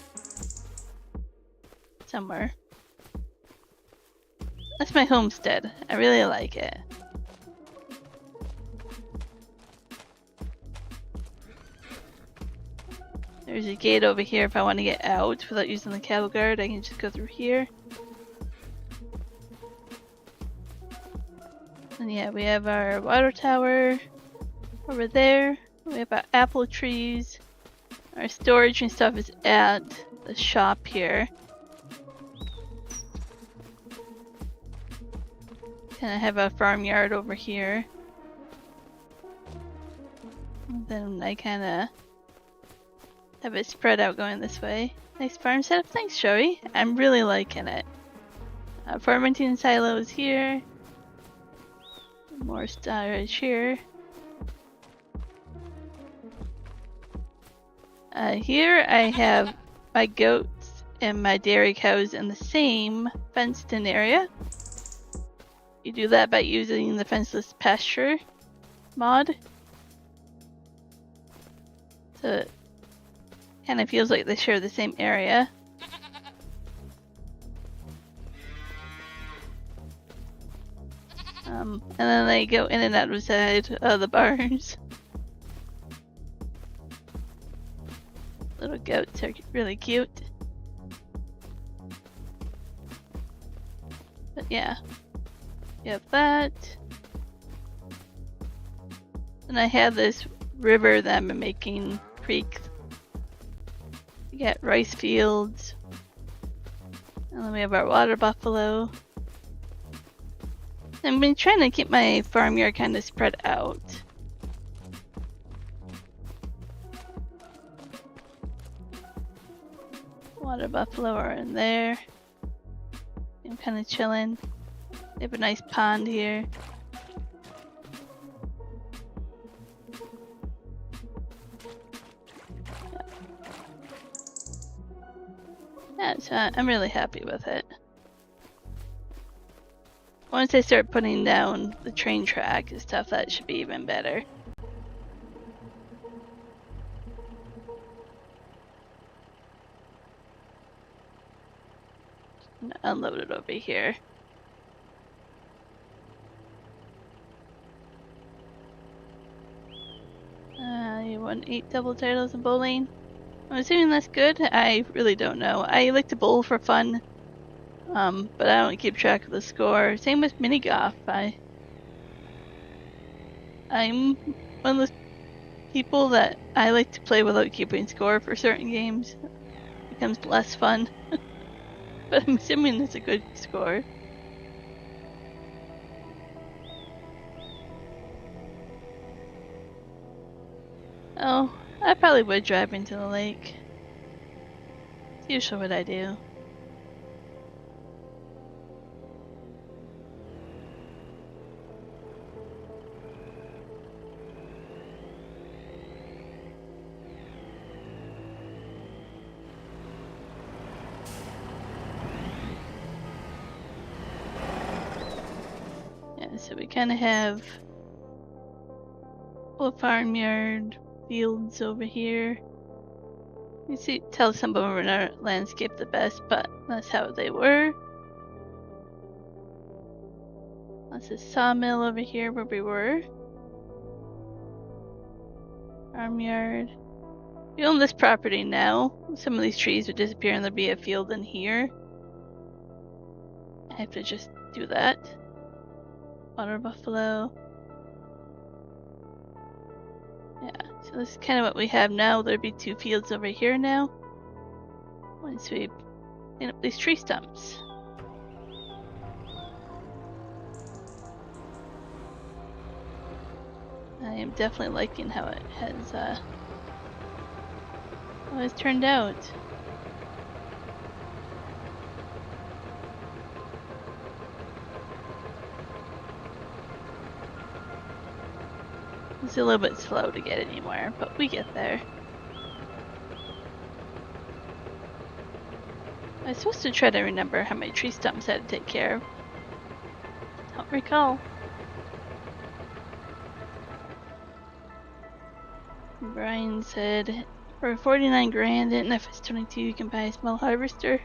somewhere. That's my homestead. I really like it. There's a gate over here if I want to get out without using the cattle guard. I can just go through here. And yeah, we have our water tower over there. We have our apple trees. Our storage and stuff is at the shop here. And I have a farmyard over here. And then I kind of have it spread out going this way. Nice farm setup. Thanks, Joey. I'm really liking it. Fermenting silos here. More storage here. Here I have my goats and my dairy cows in the same fenced-in area. You do that by using the fenceless pasture mod. So it kind of feels like they share the same area. And then they go in and out of the barns. Little goats are really cute. But yeah, you have that. And I have this river that I'm making creek. We got rice fields. And then we have our water buffalo. I've been trying to keep my farmyard kind of spread out. Water buffalo are in there. I'm kind of chilling. They have a nice pond here. Yeah, so I'm really happy with it. Once I start putting down the train track and stuff, that should be even better. I'm gonna unload it over here. You want 8 double titles in bowling? I'm assuming that's good. I really don't know. I like to bowl for fun. But I don't keep track of the score. Same with mini golf. I'm one of those people that I like to play without keeping score for certain games. It becomes less fun. But I'm assuming it's a good score. Oh, I probably would drive into the lake. It's usually what I do. So we kind of have a farmyard, fields over here. You see, tell some of them are not landscape the best, but that's how they were. That's a sawmill over here where we were. Farmyard. We own this property now. Some of these trees would disappear and there'd be a field in here. I have to just do that. Water buffalo. Yeah, so this is kind of what we have now. There'd be 2 fields over here now. Once we clean up these tree stumps. I am definitely liking how it has turned out. It's a little bit slow to get anywhere, but we get there. I was supposed to try to remember how many tree stumps I had to take care of. Don't recall. Brian said, for 49 grand in FS25 you can buy a small harvester.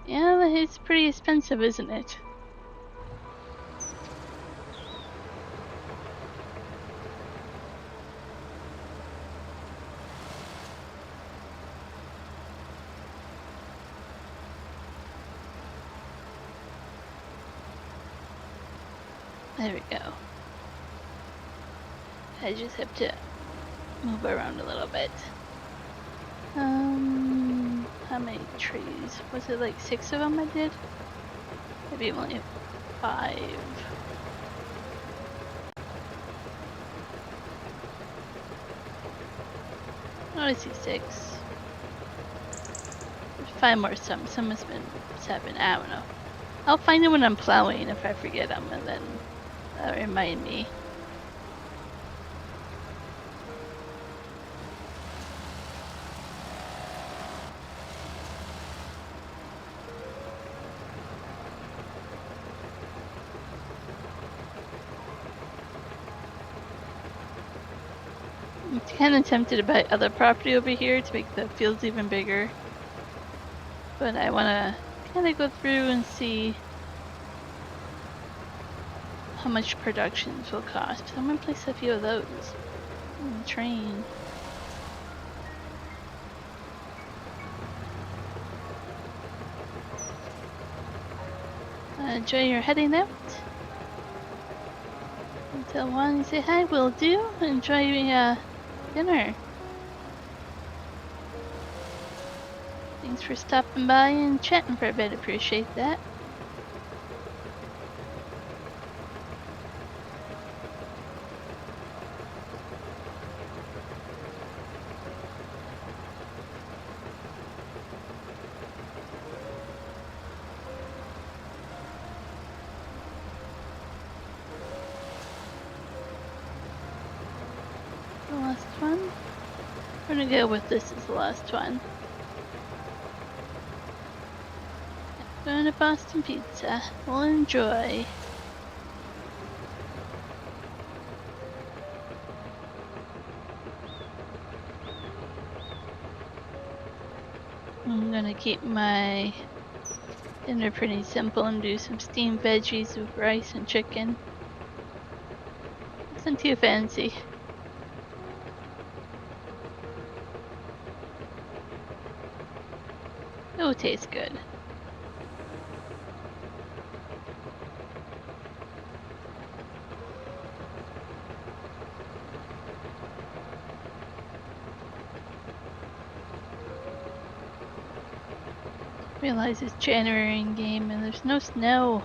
Yeah, it's pretty expensive, isn't it? There we go. I just have to move around a little bit. How many trees? Was it like 6 of them I did? Maybe only 5. Oh, I see 6. There's 5 more stumps. Some has been 7. I don't know. I'll find it when I'm plowing if I forget them, and then remind me. I'm kind of tempted to buy other property over here to make the fields even bigger. But I want to kind of go through and see how much productions will cost. I'm going to place a few of those on the train. Enjoy your heading out. Until one, you say hi, will do. Enjoy your dinner. Thanks for stopping by and chatting for a bit. Appreciate that. The last one. We're gonna go with this as the last one. Going to Boston Pizza. We'll enjoy. I'm gonna keep my dinner pretty simple and do some steamed veggies with rice and chicken. Nothing too fancy. It will taste good. Realize it's January in game and there's no snow.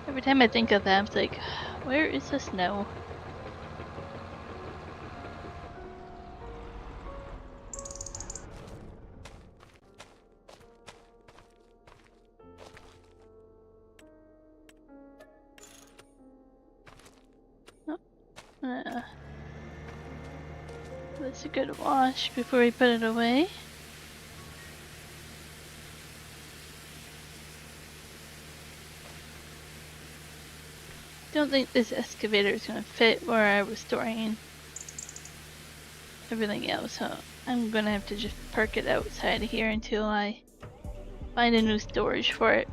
Every time I think of that, it's like, where is the snow? Oh, that's a good wash before we put it away. Don't think this excavator is going to fit where I was storing everything else, so I'm going to have to just park it outside of here until I find a new storage for it.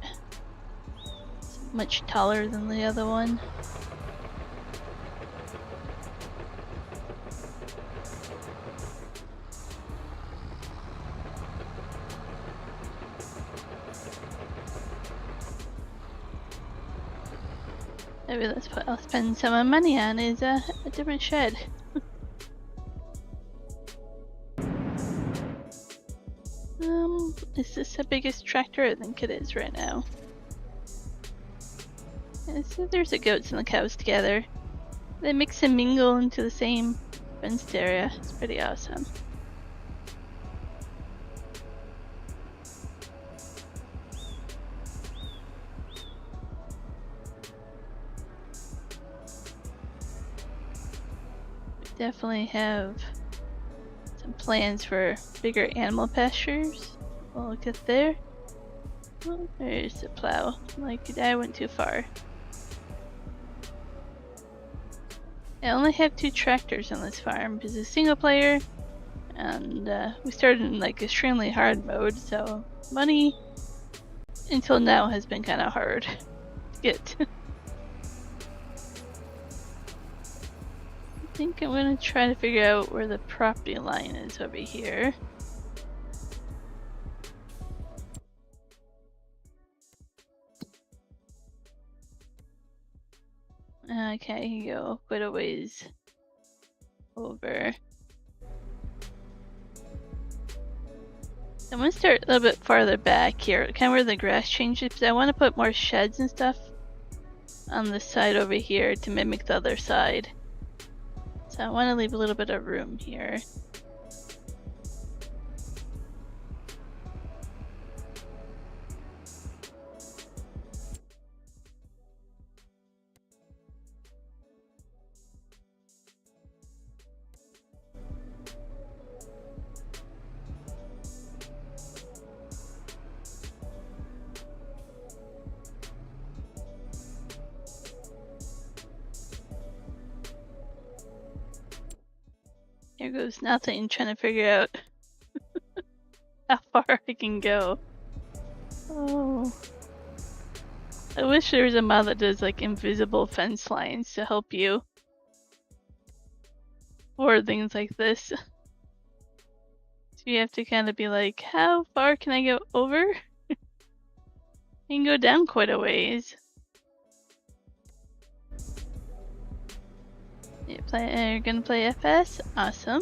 It's much taller than the other one. Maybe that's what I'll spend some of my money on, is a different shed. Is this the biggest tractor? I think it is right now. Yeah, so there's the goats and the cows together. They mix and mingle into the same fenced area. It's pretty awesome. Definitely have some plans for bigger animal pastures. We'll look at there. Oh, there's the plow. Like, I went too far. I only have 2 tractors on this farm because it's single player, and we started in like extremely hard mode, so money until now has been kind of hard to get. I think I'm gonna try to figure out where the property line is over here. Okay, here you go. Quite a ways over. I'm gonna start a little bit farther back here, kind of where the grass changes, because I want to put more sheds and stuff on this side over here to mimic the other side. So I want to leave a little bit of room here. Here goes nothing, trying to figure out how far I can go. Oh. I wish there was a mod that does like invisible fence lines to help you. Or things like this. So you have to kind of be like, how far can I go over? You can go down quite a ways. You're gonna play FS? Awesome.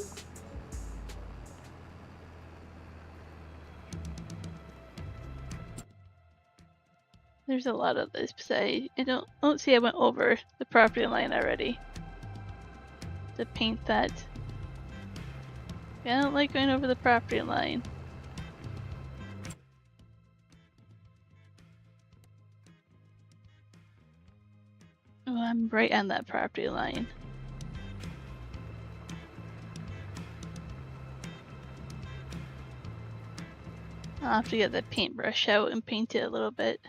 There's a lot of this, but I don't see I went over the property line already. To paint that. I don't like going over the property line. Oh, I'm right on that property line. I'll have to get the paintbrush out and paint it a little bit.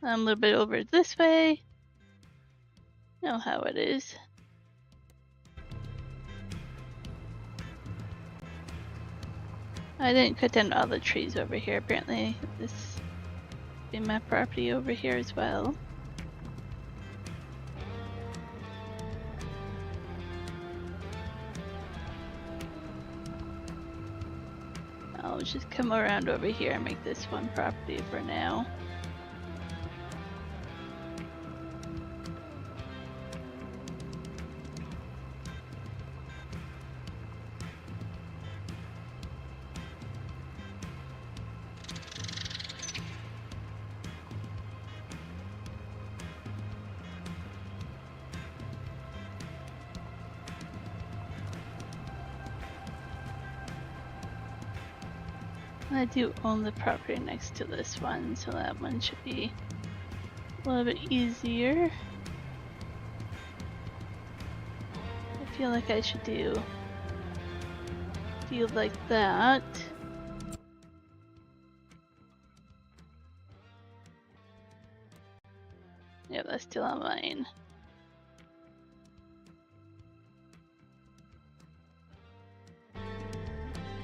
I'm a little bit over this way. Know how it is. I didn't cut down all the trees over here. Apparently this be my property over here as well. I'll just come around over here and make this one property for now. I do own the property next to this one, so that one should be a little bit easier. I feel like I should do a field like that. Yeah, that's still on mine.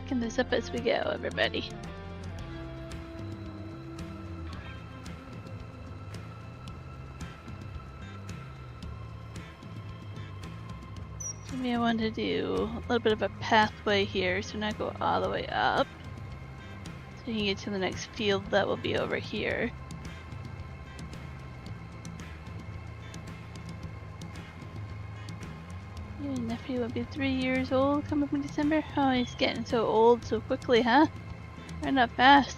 Picking this up as we go, everybody. Maybe I want to do a little bit of a pathway here, so not go all the way up. So you can get to the next field that will be over here. Your nephew will be 3 years old coming up in December. Oh, he's getting so old so quickly, huh? Ran up fast.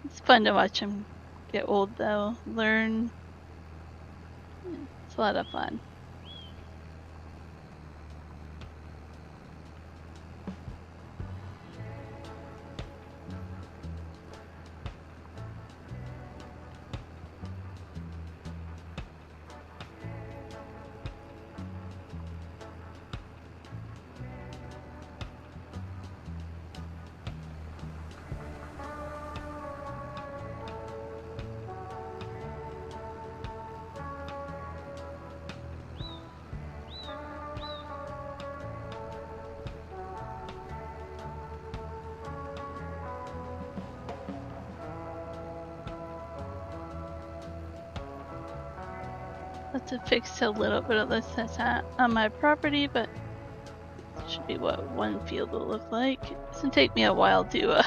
It's fun to watch him get old though. Learn. It's a lot of fun. Have to fix a little bit of this that's on my property, but be what one field will look like. It's gonna take me a while to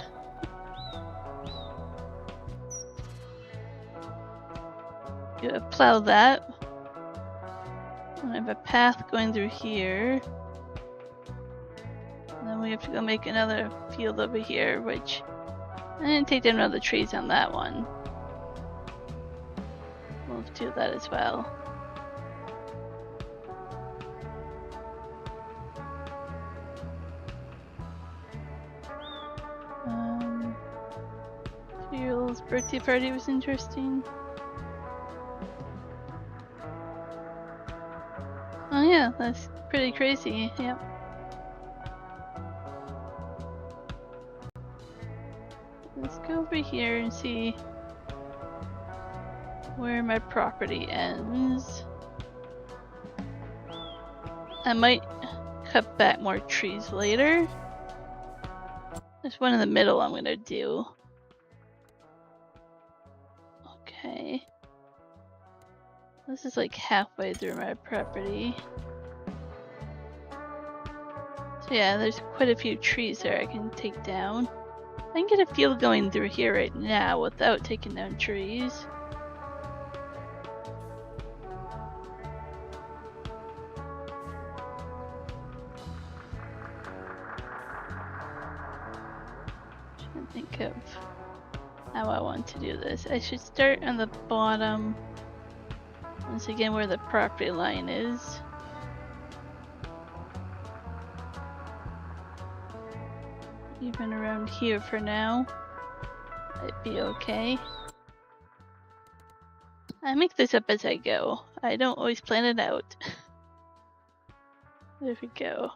plow that. I have a path going through here. And then we have to go make another field over here, which I didn't take down all the trees on that one. We'll do that as well. Fearl's birthday party was interesting. Oh yeah, that's pretty crazy, yep. Let's go over here and see where my property ends. I might cut back more trees later. There's one in the middle I'm gonna do. Okay. This is like halfway through my property. So yeah, there's quite a few trees there I can take down. I can get a field going through here right now without taking down trees. Trying to think of how I want to do this. I should start on the bottom. Once again, where the property line is. Even around here for now. It'd be okay. I make this up as I go. I don't always plan it out. There we go.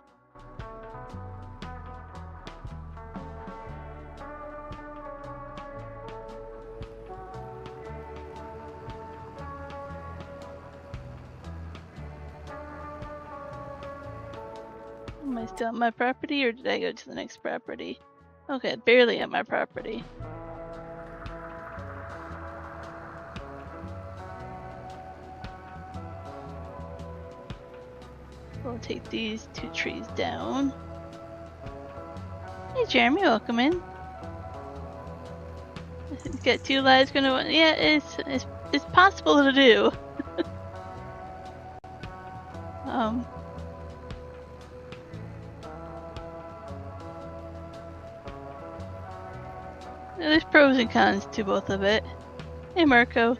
Am I still on my property or did I go to the next property? Okay, barely at my property. We'll take these two trees down. Hey Jeremy, welcome in. Got two lives gonna. Yeah, it's possible to do. There's pros and cons to both of it. Hey Marco.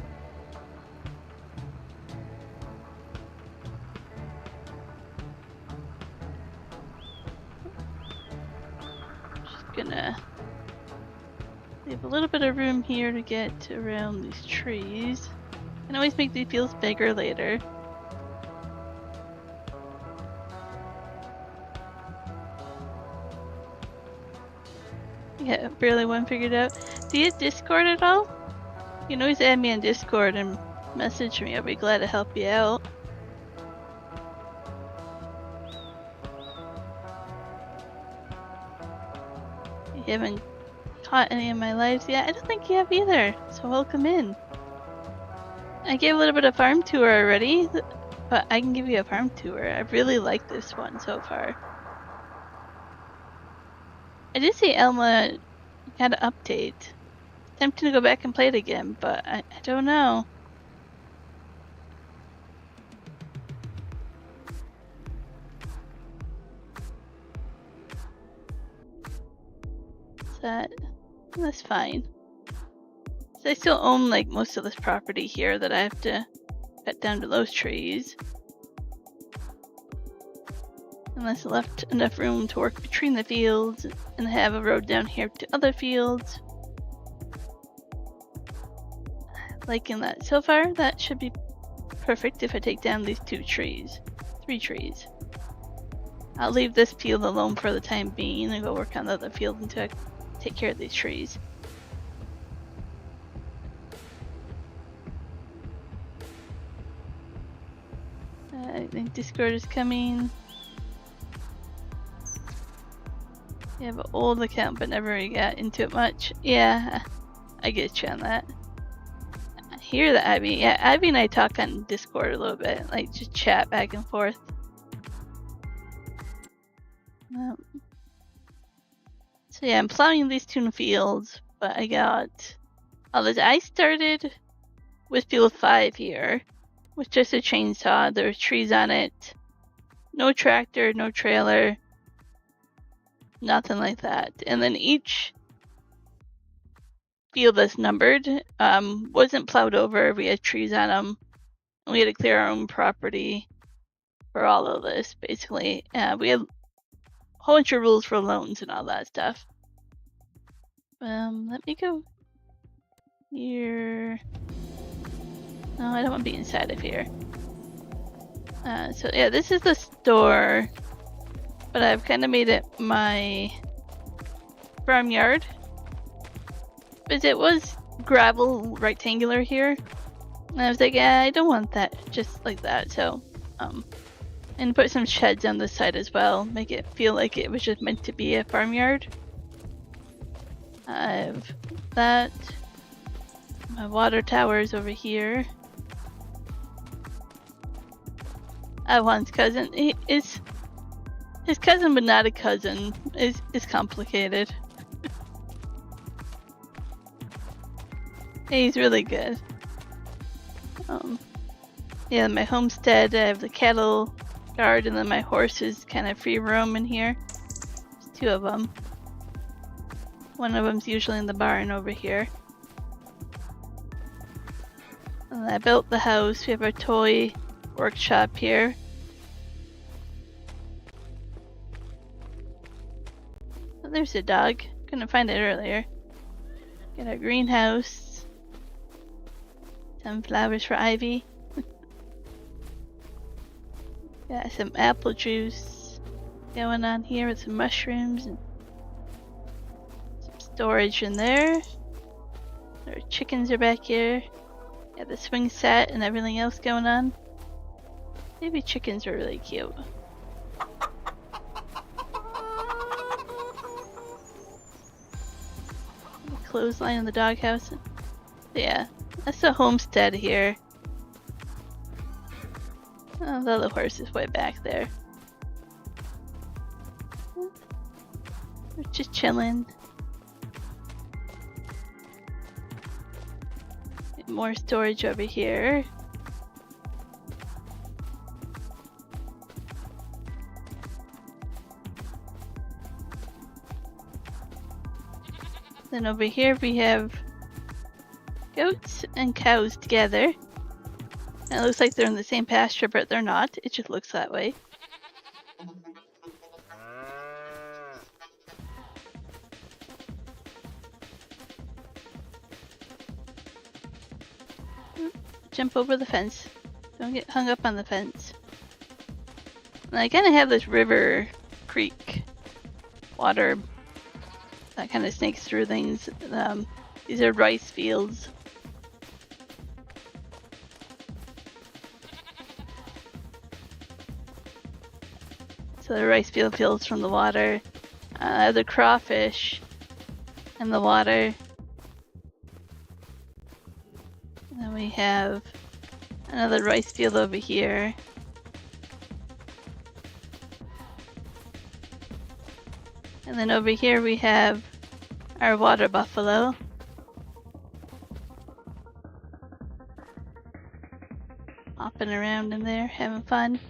Just gonna leave a little bit of room here to get around these trees. Can always make these fields bigger later. Yeah, barely one figured out. Do you Discord at all? You can always add me on Discord and message me. I'll be glad to help you out. You haven't caught any of my lives yet? I don't think you have either, so welcome in. I gave a little bit of farm tour already, but I can give you a farm tour. I really like this one so far. I did see Elma had an update. Tempting to go back and play it again, but I don't know. That's fine. So I still own like most of this property here that I have to cut down to those trees. Unless I left enough room to work between the fields and have a road down here to other fields. Liking that so far. That should be perfect if I take down these three trees. I'll leave this field alone for the time being and go work on the other field until I take care of these trees. I think Discord is coming. You have an old account but never really got into it much. Yeah, I get you on that. I hear that Ivy. Yeah, Ivy and I talk on Discord a little bit, like just chat back and forth. So yeah, I'm plowing these 2 fields, but I got all this. I started with field 5 here, with just a chainsaw. There were trees on it. No tractor, no trailer, nothing like that. And then each field that's numbered wasn't plowed over. We had trees on them. And we had to clear our own property for all of this, basically. We had a whole bunch of rules for loans and all that stuff. Let me go here. No, I don't want to be inside of here. So yeah, this is the store, but I've kind of made it my farmyard. Because it was gravel rectangular here. And I was like, yeah, I don't want that just like that. So, and put some sheds on the side as well. Make it feel like it was just meant to be a farmyard. I have that. My water tower is over here. Juan's cousin. His cousin, but not a cousin, is complicated. He's really good. Yeah, my homestead, I have the cattle guard, and then my horses kind of free roam in here. There's 2 of them. One of them's usually in the barn over here. And I built the house. We have our toy workshop here. Oh, there's a dog. Couldn't find it earlier. Got our greenhouse. Some flowers for Ivy. Got some apple juice going on here with some mushrooms and some storage in there. Our chickens are back here. Got the swing set and everything else going on. Maybe chickens are really cute. The clothesline in the doghouse. Yeah, that's the homestead here. Oh, the other horse is way back there. We're just chilling. More storage over here. Then over here we have goats and cows together. And it looks like they're in the same pasture, but they're not. It just looks that way. Jump over the fence. Don't get hung up on the fence. And I kind of have this river, creek, water that kind of snakes through things. These are rice fields. So the rice field fills from the water. The crawfish in the water. And then we have another rice field over here. And then over here we have our water buffalo. Hopping around in there, having fun.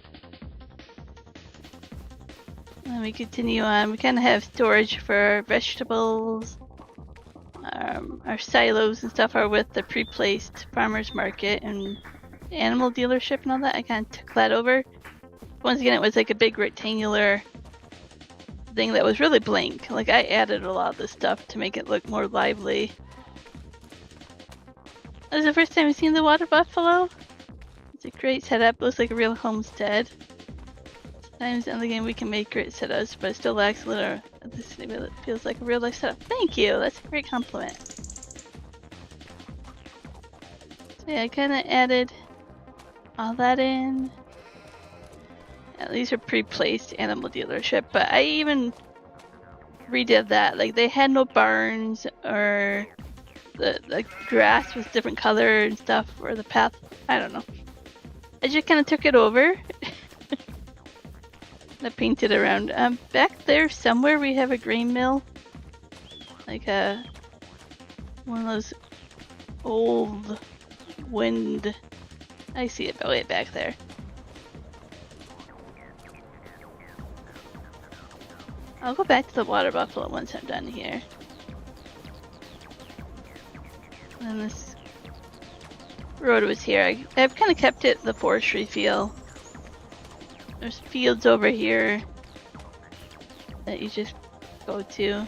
And then we continue on. We kind of have storage for vegetables. Our silos and stuff are with the pre-placed farmer's market and animal dealership and all that. I kind of took that over. Once again, it was like a big rectangular thing that was really blank. Like, I added a lot of this stuff to make it look more lively. That was the first time I've seen the water buffalo. It's a great setup. Looks like a real homestead. Sometimes in the game we can make great setups, but it still lacks a little. This feels like a real life setup. Thank you. That's a great compliment. So yeah, I kind of added all that in. Yeah, these are pre-placed animal dealership, but I even redid that. Like, they had no barns, or the grass was different color and stuff, or the path. I don't know. I just kind of took it over. I painted around. Back there somewhere we have a grain mill. Like one of those old wind. I see it way back there. I'll go back to the water buffalo once I'm done here. And this road was here. I've kind of kept it the forestry feel. There's fields over here that you just go to.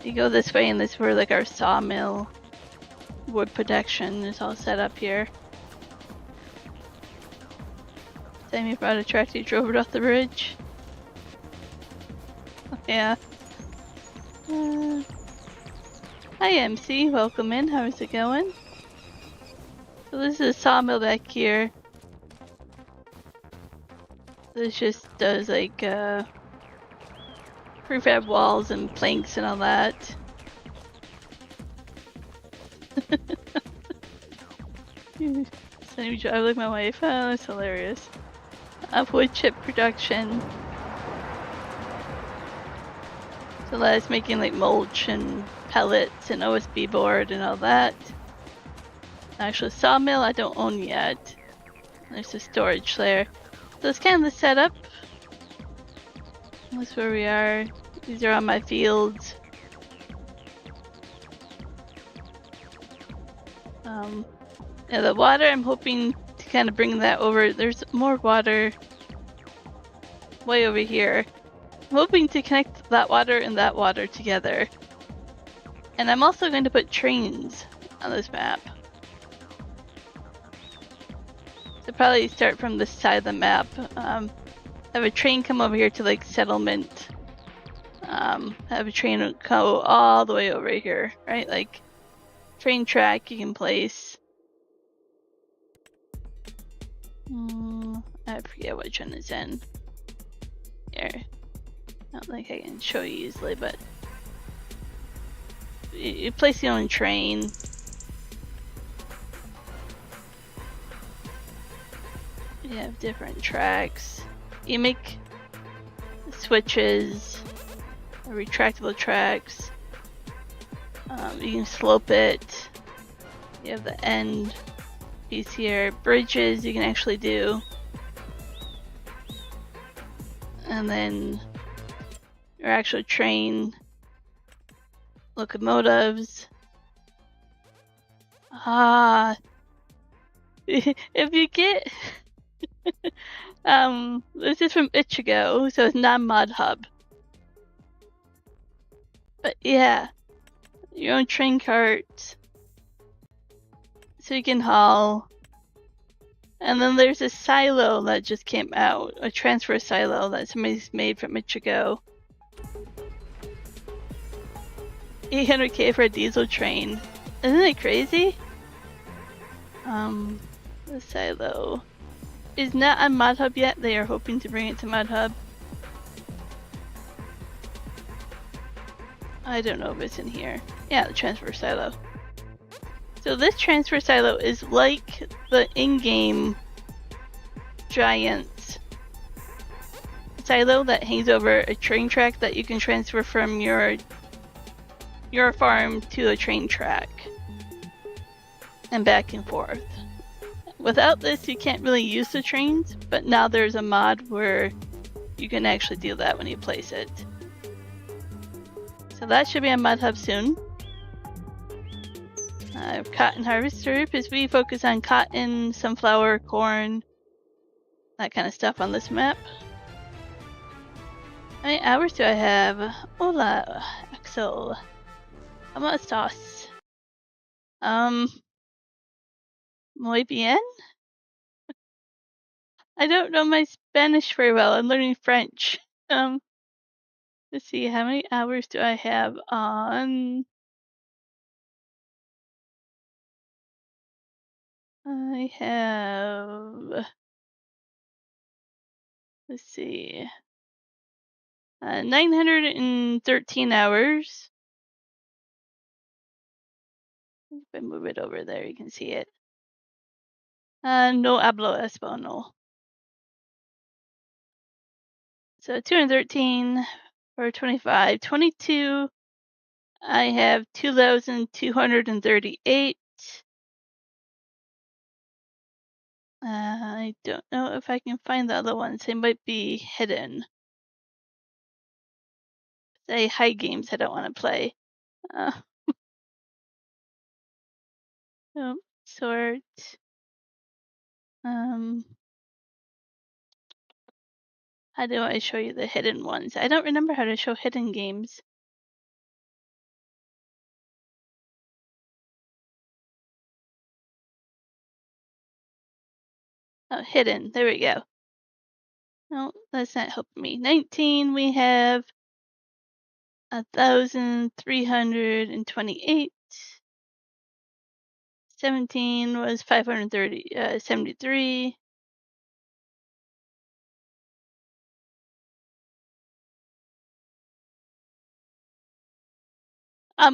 You go this way, and this is where like our sawmill, wood production is all set up here. Sammy brought a tractor, drove it off the bridge. Yeah. Hi MC, welcome in. How's it going? So this is a sawmill back here. This just does like prefab walls and planks and all that. Sammy drive like my wife. Oh, that's hilarious. Wood chip production. So that's making like mulch and pellets and OSB board and all that. Actually, sawmill I don't own yet. There's a storage there. So it's kind of the setup. That's where we are. These are on my fields. Yeah, the water, I'm hoping to kind of bring that over. There's more water way over here. I'm hoping to connect that water and that water together. And I'm also going to put trains on this map. So probably start from this side of the map. Have a train come over here to like settlement. Have a train go all the way over here, right? Like train track you can place. I forget which one is in here. I don't think I can show you easily, but you place your own train. You have different tracks. You make switches, retractable tracks. You can slope it. You have the end piece here. Bridges you can actually do. And then your actual train, locomotives. If you get this is from Ichigo, so it's not mod hub. But yeah, your own train cart, so you can haul. And then there's a silo that just came out, a transfer silo that somebody's made from Ichigo. 800k for a diesel train. Isn't it crazy? The silo is not on Mod Hub yet. They are hoping to bring it to Mod Hub. I don't know if it's in here. Yeah, the transfer silo. So this transfer silo is like the in-game giant silo that hangs over a train track that you can transfer from your farm to a train track and back and forth. Without this, you can't really use the trains, but now there's a mod where you can actually do that when you place it. So that should be on Mod Hub soon. Cotton harvester, because we focus on cotton, sunflower, corn, that kind of stuff on this map. How many hours do I have? Hola, Axel. ¿Cómo estás? Muy bien? I don't know my Spanish very well. I'm learning French. Let's see, how many hours do I have on? I have, let's see, 913 hours. If I move it over there, you can see it. No hablo español. So 213 for 25. 22, I have 2,238. I don't know if I can find the other ones. They might be hidden. Say high games I don't want to play. Oh, sort. How do I show you the hidden ones? I don't remember how to show hidden games. Oh, hidden. There we go. No, that's not helping me. 19, we have 1,328. 17 was 573.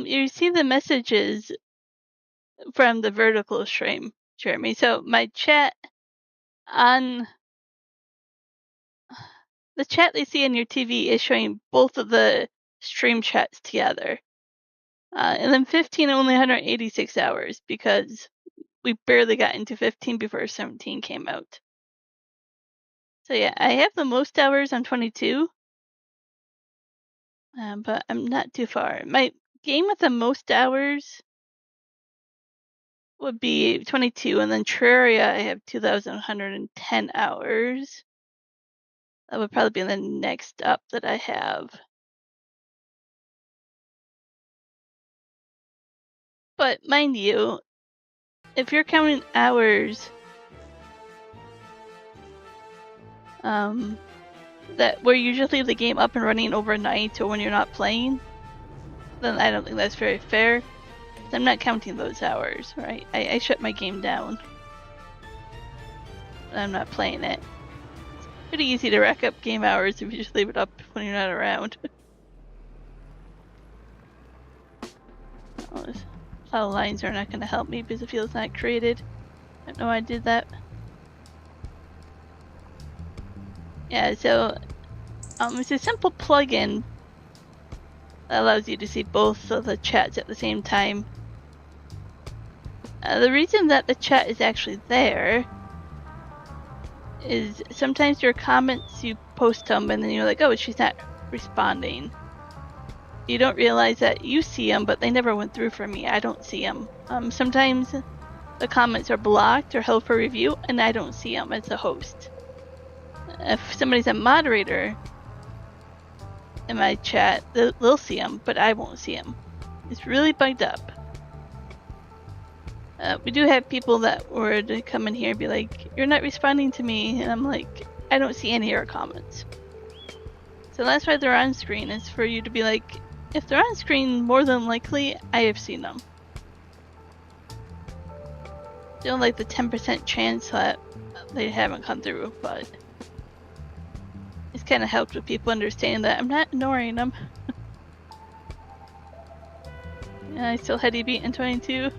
You see the messages from the vertical stream, Jeremy. So my chat on the chat they see on your TV is showing both of the stream chats together. And then 15 only 186 hours because we barely got into 15 before 17 came out. So yeah, I have the most hours on 22, but I'm not too far. My game with the most hours would be 22, and then Terraria I have 2,110 hours. That would probably be the next up that I have. But mind you, if you're counting hours that where you just leave the game up and running overnight or when you're not playing, then I don't think that's very fair. I'm not counting those hours, right? I shut my game down. I'm not playing it. It's pretty easy to rack up game hours if you just leave it up when you're not around. Oh, plow lines are not going to help me because the field's not created. I don't know I did that. Yeah, so it's a simple plugin that allows you to see both of the chats at the same time. The reason that the chat is actually there is sometimes your comments, you post them and then you're like, oh, she's not responding. You don't realize that you see them, but they never went through for me. I don't see them. Sometimes the comments are blocked or held for review and I don't see them as a host. If somebody's a moderator in my chat, they'll see them, but I won't see them. It's really bugged up. We do have people that would come in here and be like, you're not responding to me, and I'm like, I don't see any of your comments. So that's why they're on screen, is for you to be like, if they're on screen, more than likely, I have seen them. Still like the 10% chance that they haven't come through, but it's kind of helped with people understanding that I'm not ignoring them. Yeah, I still had beat in 22.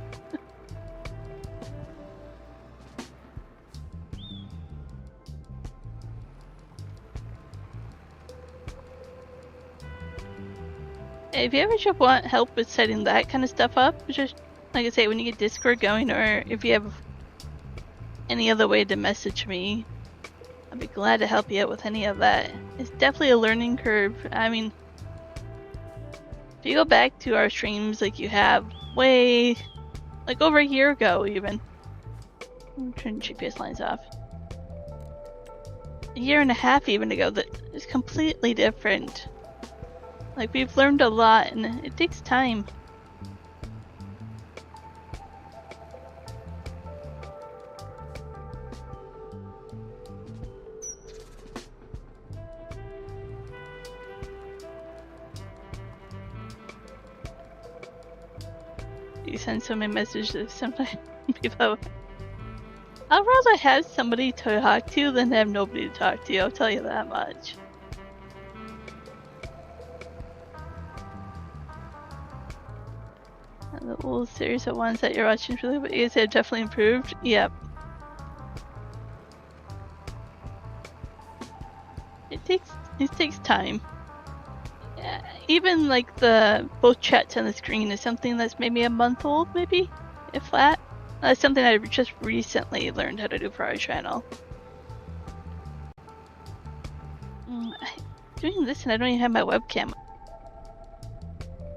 If you ever just want help with setting that kind of stuff up, just like I say, when you get Discord going, or if you have any other way to message me, I'd be glad to help you out with any of that. It's definitely a learning curve. I mean, if you go back to our streams like you have way, like over a year ago even. I'm turning GPS lines off. A year and a half even ago, that is completely different. Like, we've learned a lot and it takes time. You send so many messages sometimes people. I'd rather have somebody to talk to than have nobody to talk to, I'll tell you that much. The old series of ones that you're watching really, but you have definitely improved. Yep. It takes It takes time. Even like both chats on the screen is something that's maybe a month old, maybe, if that. That's something I just recently learned how to do for our channel. Doing this and I don't even have my webcam.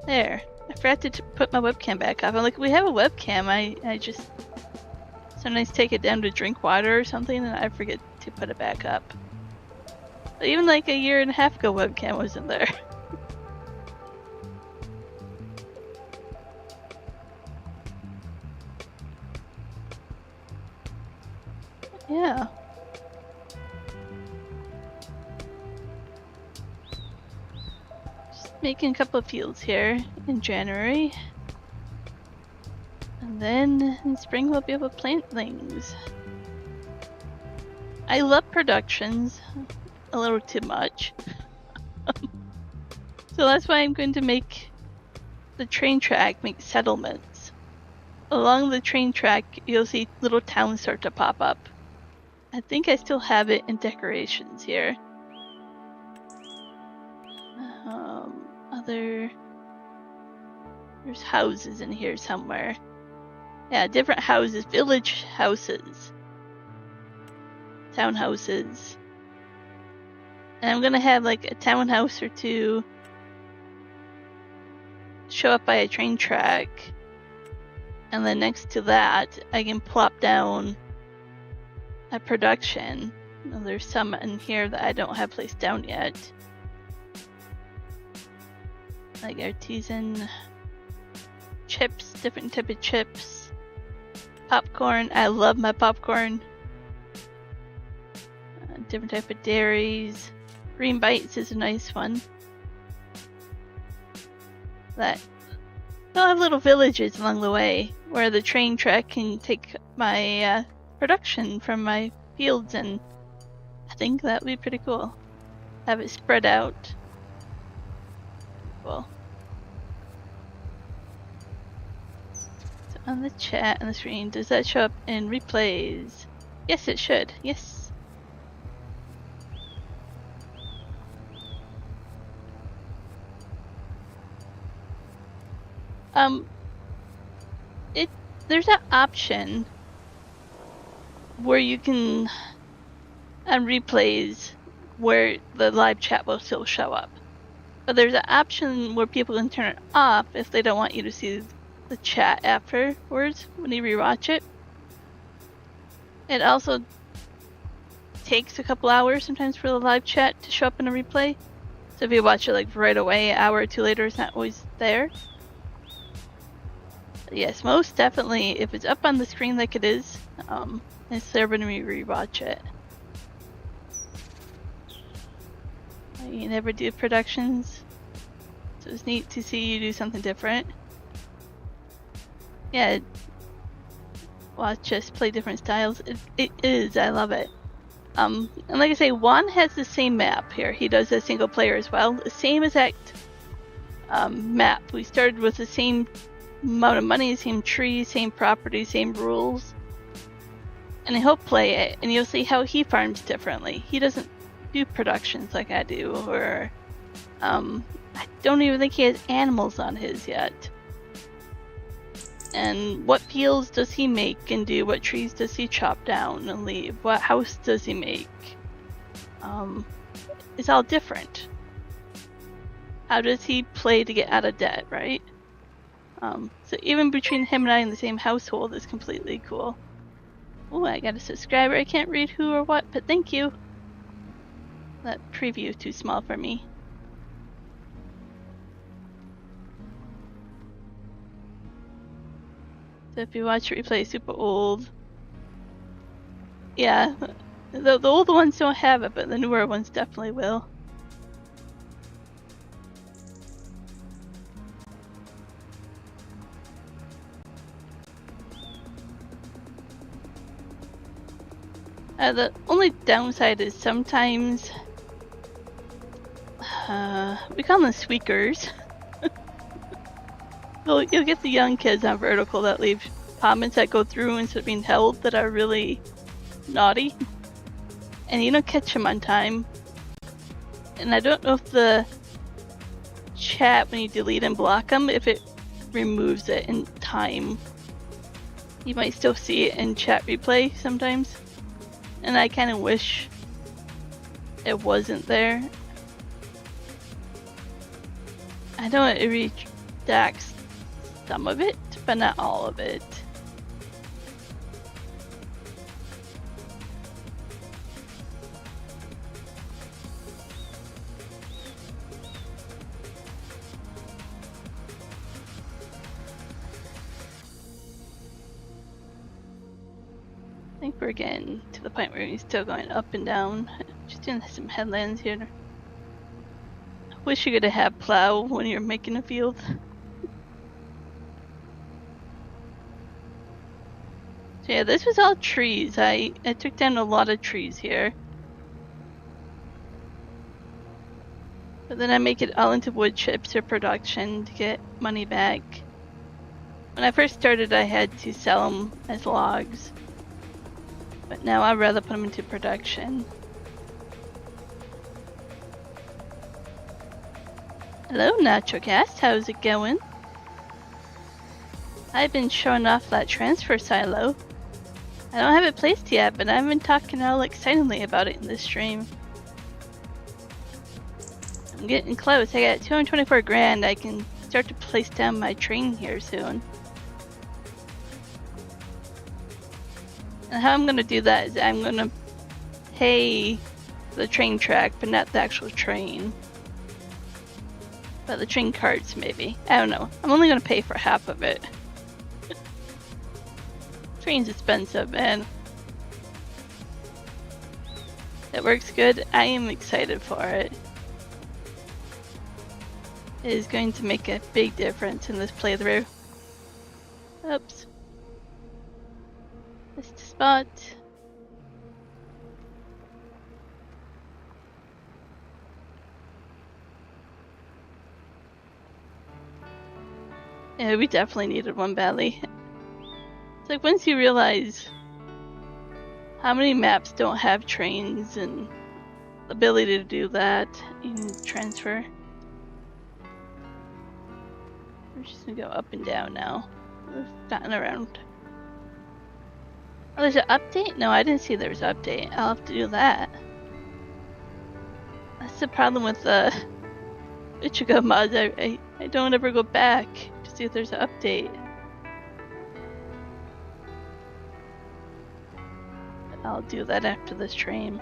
There. I forgot to put my webcam back up. I'm like, we have a webcam. I just sometimes take it down to drink water or something and I forget to put it back up. But even like a year and a half ago, webcam wasn't there. Yeah. Just making a couple of fields here in January. And then in spring we'll be able to plant things. I love productions a little too much. So that's why I'm going to make the train track make settlements. Along the train track you'll see little towns start to pop up. I think I still have it in decorations here. There's houses in here somewhere. Yeah, different houses, village houses, townhouses. And I'm gonna have like a townhouse or two show up by a train track. And then next to that, I can plop down a production. And there's some in here that I don't have placed down yet. Like artisan chips, different type of chips. Popcorn, I love my popcorn. Different type of dairies. Green Bites is a nice one. That I'll have little villages along the way where the train track can take my production from my fields, and I think that would be pretty cool. Have it spread out. Cool. So on the chat and the screen, does that show up in replays? Yes, it should. Yes. There's an option where you can replays where the live chat will still show up. But there's an option where people can turn it off if they don't want you to see the chat afterwards when you rewatch it. It also takes a couple hours sometimes for the live chat to show up in a replay. So if you watch it like right away, an hour or two later, it's not always there. Yes, most definitely, if it's up on the screen like it is, it's there when we rewatch it. You never do productions, so it's neat to see you do something different. Yeah, watch us play different styles. It is, I love it. And like I say, Juan has the same map here. He does a single player as well. The same exact map. We started with the same amount of money, same tree, same property, same rules. And he'll play it, and you'll see how he farms differently. He doesn't do productions like I do, or I don't even think he has animals on his yet. And what peels does he make and do? What trees does he chop down and leave? What house does he make? It's all different. How does he play to get out of debt, right? So even between him and I in the same household is completely cool. Oh, I got a subscriber. I can't read who or what, but thank you. That preview is too small for me. So if you watch replay super old, yeah, the older ones don't have it, but the newer ones definitely will. The only downside is sometimes we call them squeakers. You'll get the young kids on vertical that leave comments that go through instead of being held that are really naughty, and you don't catch them on time. And I don't know if the chat, when you delete and block them, if it removes it in time. You might still see it in chat replay sometimes. And I kind of wish it wasn't there. I know it redacts some of it, but not all of it. I think we're getting to the point where he's still going up and down. Just doing some headlands here. I wish you could have plow when you're making a field. So yeah, this was all trees. I took down a lot of trees here. But then I make it all into wood chips or production to get money back. When I first started, I had to sell them as logs. But now I'd rather put them into production. Hello, NachoCast. How's it going? I've been showing off that transfer silo. I don't have it placed yet, but I've been talking all excitedly about it in this stream. I'm getting close. I got 224 grand. I can start to place down my train here soon. And how I'm going to do that is I'm going to pay the train track, but not the actual train. But the train carts, maybe. I don't know. I'm only going to pay for half of it. Train's expensive, man. It works good. I am excited for it. It is going to make a big difference in this playthrough. Oops. Missed a spot. Yeah, we definitely needed one badly. It's like once you realize how many maps don't have trains and the ability to do that, you can transfer. We're just gonna go up and down now. We've gotten around. Oh, there's an update? No, I didn't see there was an update. I'll have to do that. That's the problem with the Ichigo mods. I don't ever go back to see if there's an update. I'll do that after the stream.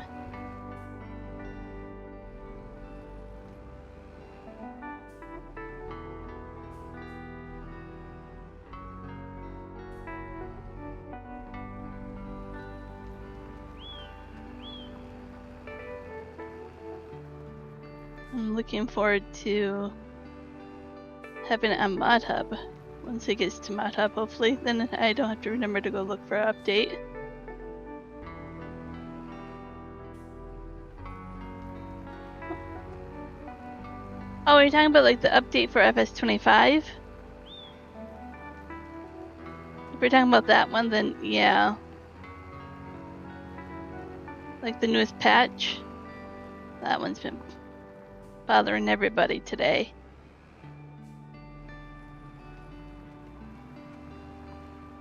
I'm looking forward to having it on Mod Hub. Once it gets to Mod Hub, hopefully, then I don't have to remember to go look for an update. Oh, are you talking about like the update for FS25? If you're talking about that one, then yeah. Like the newest patch. That one's been bothering everybody today.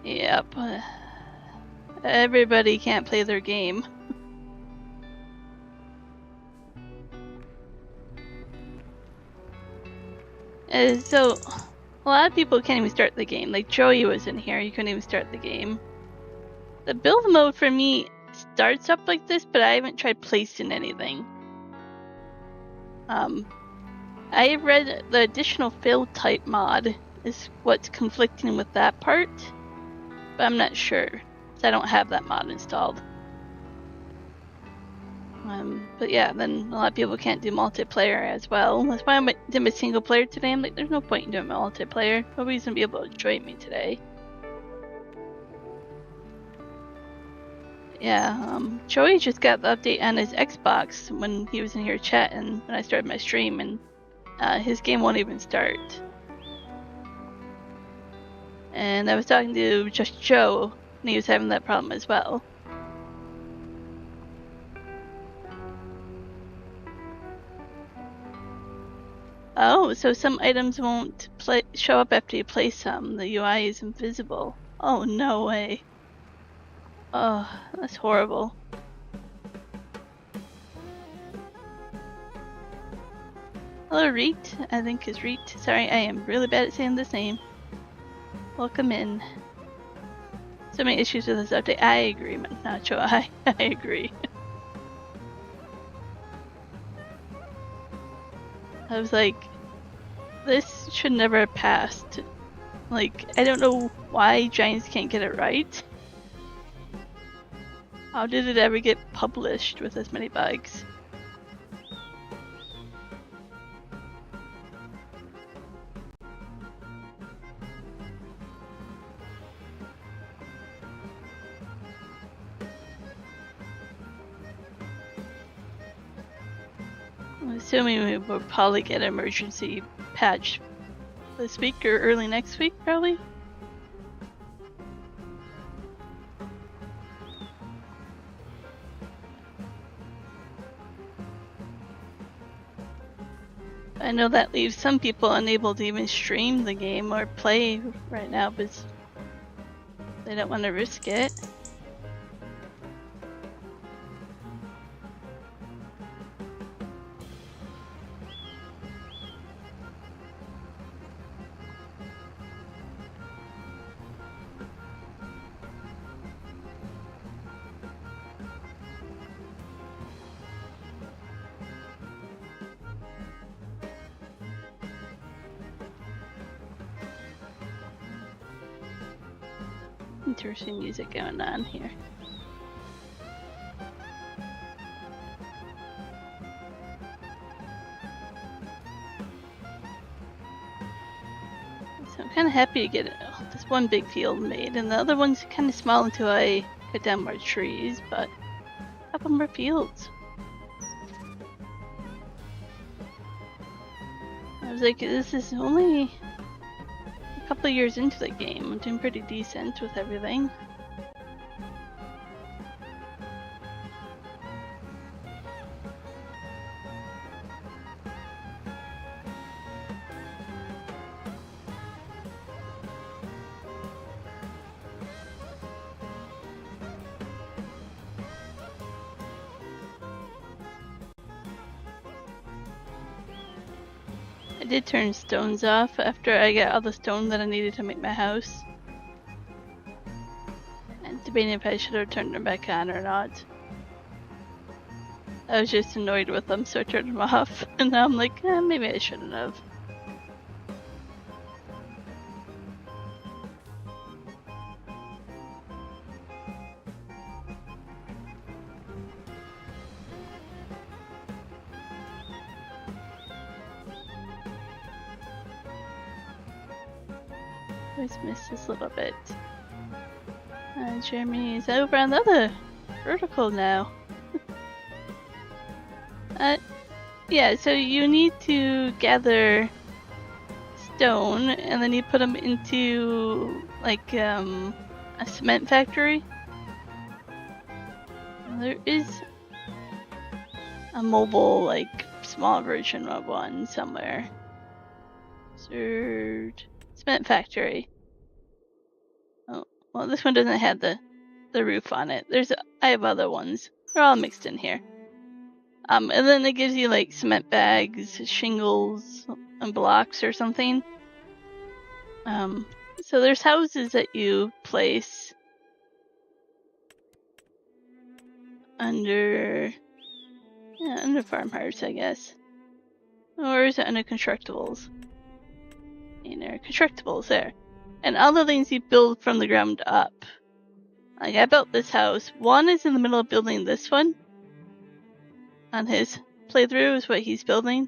Yep. Everybody can't play their game. So, a lot of people can't even start the game. Like Joey was in here, he couldn't even start the game. The build mode for me starts up like this, but I haven't tried placing anything. I read the additional fill type mod is what's conflicting with that part, but I'm not sure, because I don't have that mod installed. But yeah, then a lot of people can't do multiplayer as well. That's why I did my single player today. I'm like, there's no point in doing my multiplayer. Nobody's gonna be able to join me today. Yeah, Joey just got the update on his Xbox when he was in here chatting when I started my stream, and his game won't even start. And I was talking to Just Joe, and he was having that problem as well. Oh, so some items won't show up after you place them. The UI is invisible. Oh, no way. Oh, that's horrible. Hello, Reet. I think is Reet. Sorry, I am really bad at saying this name. Welcome in. So many issues with this update. I agree, Nacho. I agree. I was like, this should never have passed. Like, I don't know why Giants can't get it right. How did it ever get published with as many bugs? I'm assuming we will probably get an emergency patch this week or early next week, probably. I know that leaves some people unable to even stream the game or play right now because they don't want to risk it. Interesting music going on here. So I'm kind of happy to get this one big field made, and the other one's kind of small until I cut down more trees, but a couple more fields. I was like, this is only a couple of years into the game. I'm doing pretty decent with everything. I did turn stones off after I got all the stone that I needed to make my house. And debating if I should have turned them back on or not. I was just annoyed with them, so I turned them off. And now I'm like, maybe I shouldn't have. Always miss this little bit. Jeremy is over on the other vertical now. Yeah, so you need to gather stone and then you put them into like a cement factory. There is a mobile, like small version of one somewhere. Cement factory. Oh, well, this one doesn't have the roof on it. I have other ones. They're all mixed in here. And then it gives you like cement bags, shingles, and blocks or something. So there's houses that you place under farmhouse, I guess. Or is it under constructibles? Constructibles there. And all the things you build from the ground up. Like, I built this house. Juan is in the middle of building this one. On his playthrough is what he's building.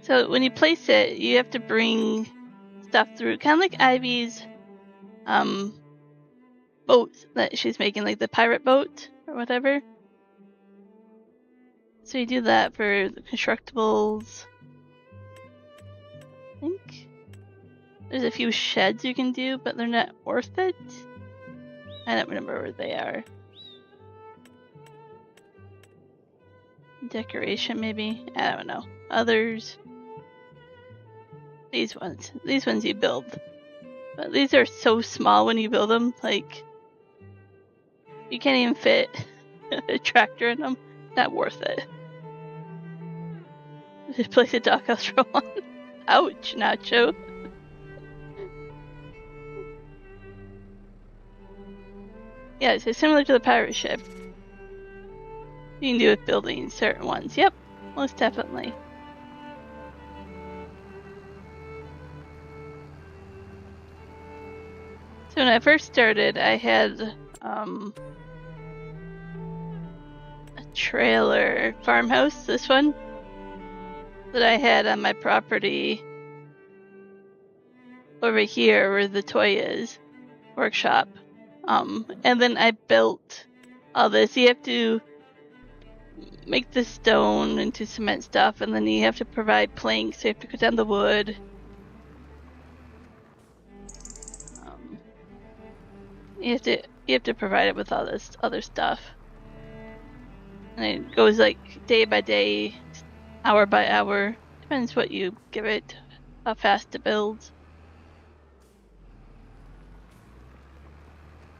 So when you place it, you have to bring stuff through. Kind of like Ivy's boat that she's making, like the pirate boat or whatever. So you do that for the constructibles. I think there's a few sheds you can do, but they're not worth it. I don't remember where they are. decoration maybe. I don't know. Others. These ones you build. But these are so small when you build them, like you can't even fit a tractor in them. Not worth it. Just place a dockhouse roll on. Ouch, Nacho. Yeah, so similar to the pirate ship. You can do with building certain ones. Yep, most definitely. So when I first started, I had a trailer farmhouse, this one, that I had on my property over here where the toy is, workshop. And then I built all this. You have to make the stone into cement stuff, and then you have to provide planks, so you have to cut down the wood. You have to provide it with all this other stuff. And it goes like day by day, hour by hour. Depends what you give it, how fast it builds.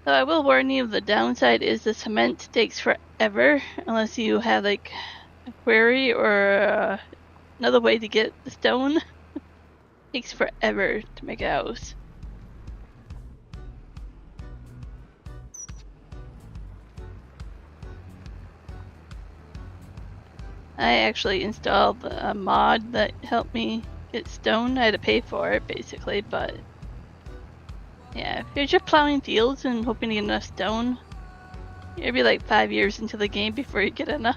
So I will warn you, the downside is the cement takes forever unless you have like a quarry or another way to get the stone. It takes forever to make a house. I actually installed a mod that helped me get stone. I had to pay for it basically, but yeah, if you're just plowing fields and hoping to get enough stone, you'll be like 5 years into the game before you get enough.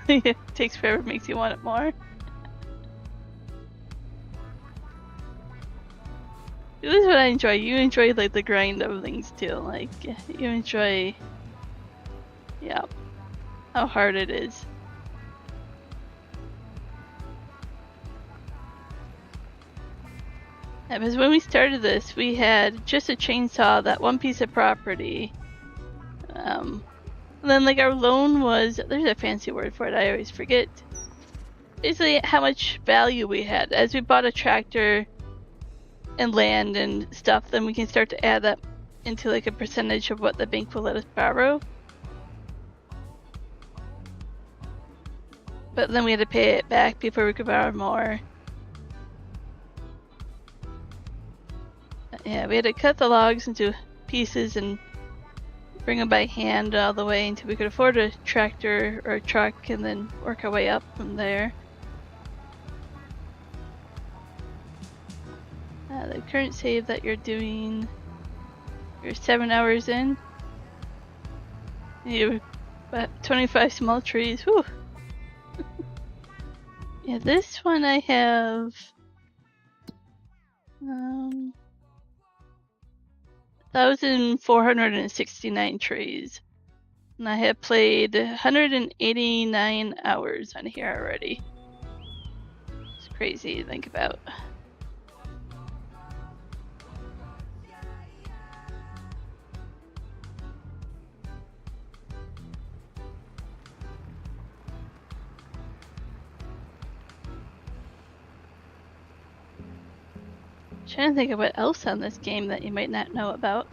It takes forever, makes you want it more. This is what I enjoy. You enjoy like the grind of things too. Like you enjoy, yeah, how hard it is. Yeah, because when we started this, we had just a chainsaw, that one piece of property. And then like our loan was, there's a fancy word for it, I always forget. Basically how much value we had. As we bought a tractor and land and stuff, then we can start to add that into like a percentage of what the bank will let us borrow. But then we had to pay it back before we could borrow more. Yeah, we had to cut the logs into pieces and bring them by hand all the way until we could afford a tractor or a truck, and then work our way up from there. The current save that you're doing, you're 7 hours in. You have 25 small trees. Whew. Yeah, this one I have 1,469 trees. And I have played 189 hours on here already. It's crazy to think about. Trying to think of what else on this game that you might not know about.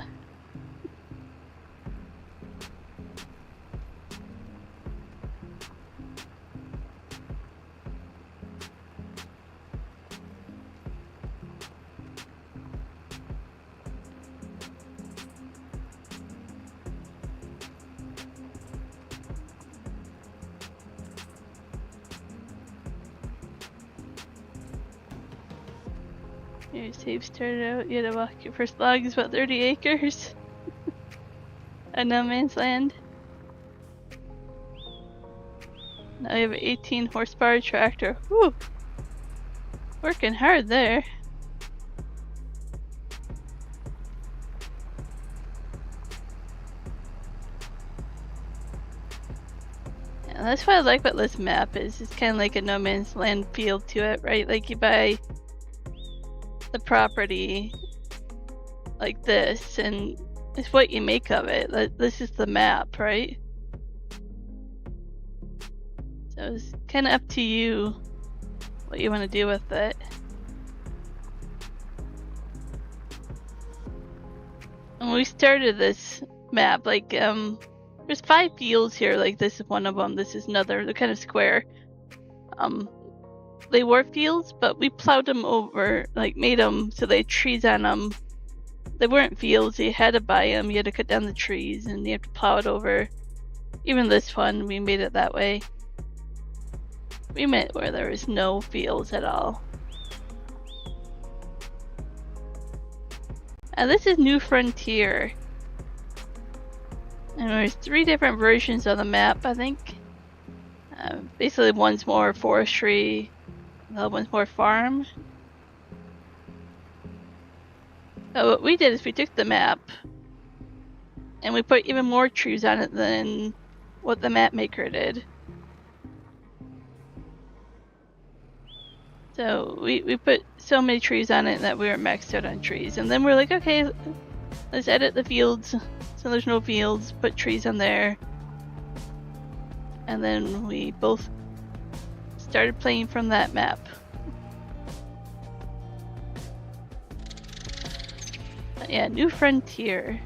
Your save started out, you had to walk your first log is about 30 acres. A no man's land. Now you have an 18 horsepower tractor. Woo! Working hard there. Yeah, that's what I like about this map is it's kind of like a no man's land feel to it, right? Like you buy the property like this, and it's what you make of it. This is the map, right? So it's kind of up to you what you want to do with it. When we started this map, like, there's 5 fields here. Like, this is one of them. This is another. They're kind of square. They were fields, but we plowed them over, like, made them so they had trees on them. They weren't fields. You had to buy them. You had to cut down the trees, and you have to plow it over. Even this one, we made it that way. We made where there was no fields at all. And this is New Frontier. And there's 3 different versions of the map, I think. Basically, one's more forestry, the other one's more farm. So what we did is we took the map and we put even more trees on it than what the map maker did. So we put so many trees on it that we were maxed out on trees. And then we're like, okay, let's edit the fields so there's no fields, put trees on there. And then we both started playing from that map. But yeah, New Frontier.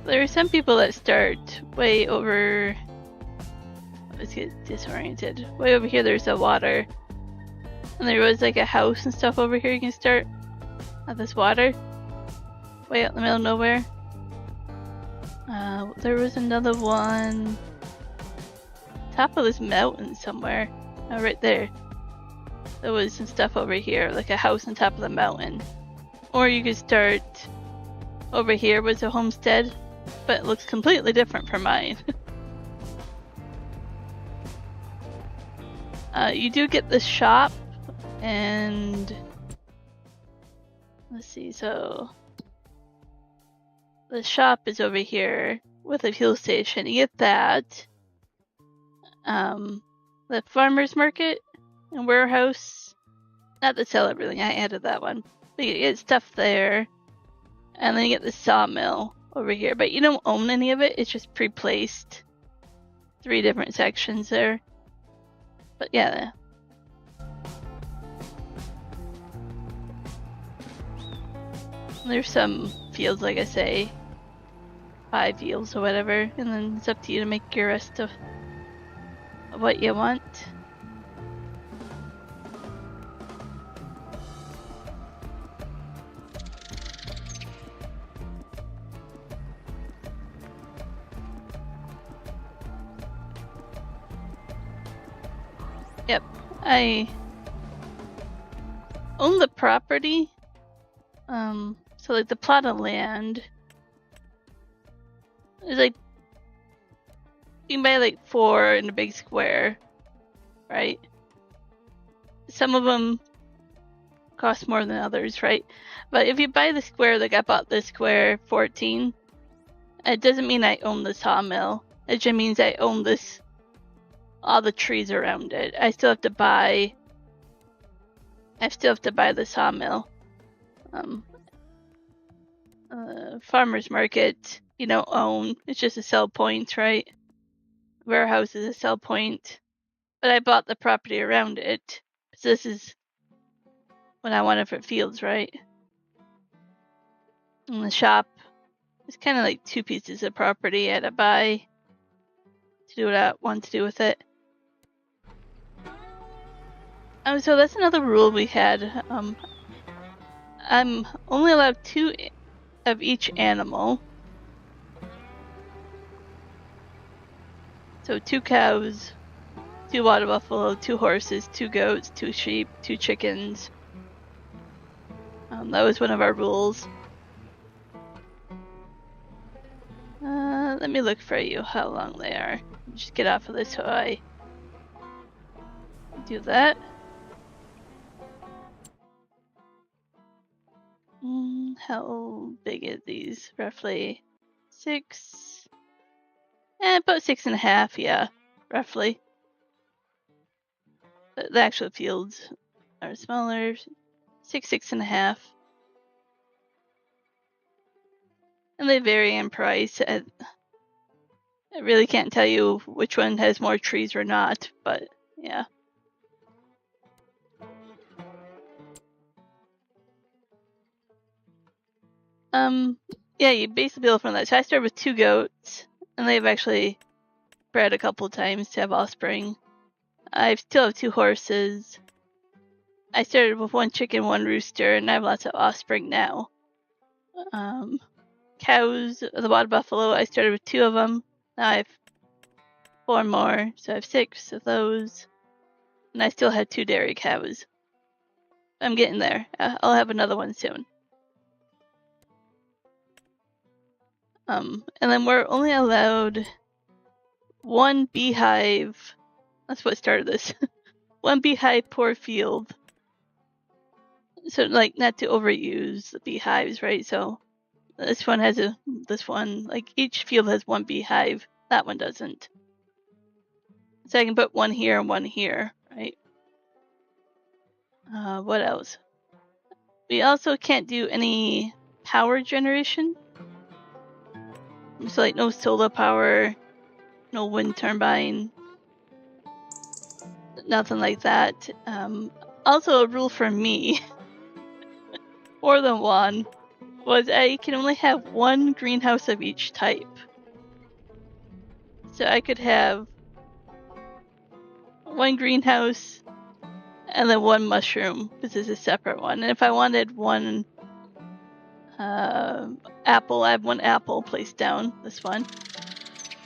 There are some people that start way over. Let's get disoriented. Way over here, there's a water. And there was like a house and stuff over here you can start at this water. Way out in the middle of nowhere. There was another one. Top of this mountain somewhere. Oh, right there. There was some stuff over here, like a house on top of the mountain. Or you could start over here was a homestead, but it looks completely different from mine. You do get the shop, and let's see, so the shop is over here with a fuel station. You get that. The farmer's market and warehouse. Not to sell everything, I added that one. But you get stuff there. And then you get the sawmill over here. But you don't own any of it, it's just pre-placed. 3 different sections there. But yeah. There's some fields, like I say. 5 fields or whatever. And then it's up to you to make your rest of what you want. Yep, I own the property. So like the plot of land is like, you can buy like 4 in a big square, right? Some of them cost more than others, right? But if you buy the square, like I bought this square 14, it doesn't mean I own the sawmill. It just means I own this, all the trees around it. I still have to buy the sawmill. Farmer's market, you don't own. It's just a sell point, right? Warehouse is a sell point. But I bought the property around it. So this is what I wanted for fields, right? And the shop is kind of like 2 pieces of property I had to buy to do what I want to do with it. Oh, so that's another rule we had. I'm only allowed 2 of each animal. So 2 cows, 2 water buffalo, 2 horses, 2 goats, 2 sheep, 2 chickens. That was one of our rules. Let me look for you how long they are. Just get off of this so I do that. How big are these? Roughly 6. About 6.5, yeah, roughly. The actual fields are smaller, 6.5. And they vary in price. I really can't tell you which one has more trees or not, but yeah. Yeah, you basically build from that. So I started with 2 goats, and they've actually bred a couple times to have offspring. I still have 2 horses. I started with 1 chicken, 1 rooster, and I have lots of offspring now. Cows, the water buffalo, I started with 2 of them. Now I have 4 more, so I have 6 of those. And I still have 2 dairy cows. I'm getting there. I'll have another one soon. And then we're only allowed 1 beehive. That's what started this. 1 beehive per field. So, like, not to overuse the beehives, right? So, this one has like, each field has 1 beehive. That one doesn't. So I can put 1 here and 1 here, right? What else? We also can't do any power generation. So, like, no solar power, no wind turbine, nothing like that. Also, a rule for me, more than 1, was I can only have 1 greenhouse of each type. So I could have 1 greenhouse and then 1 mushroom. This is a separate one. And if I wanted 1 apple, I have 1 apple placed down. This one.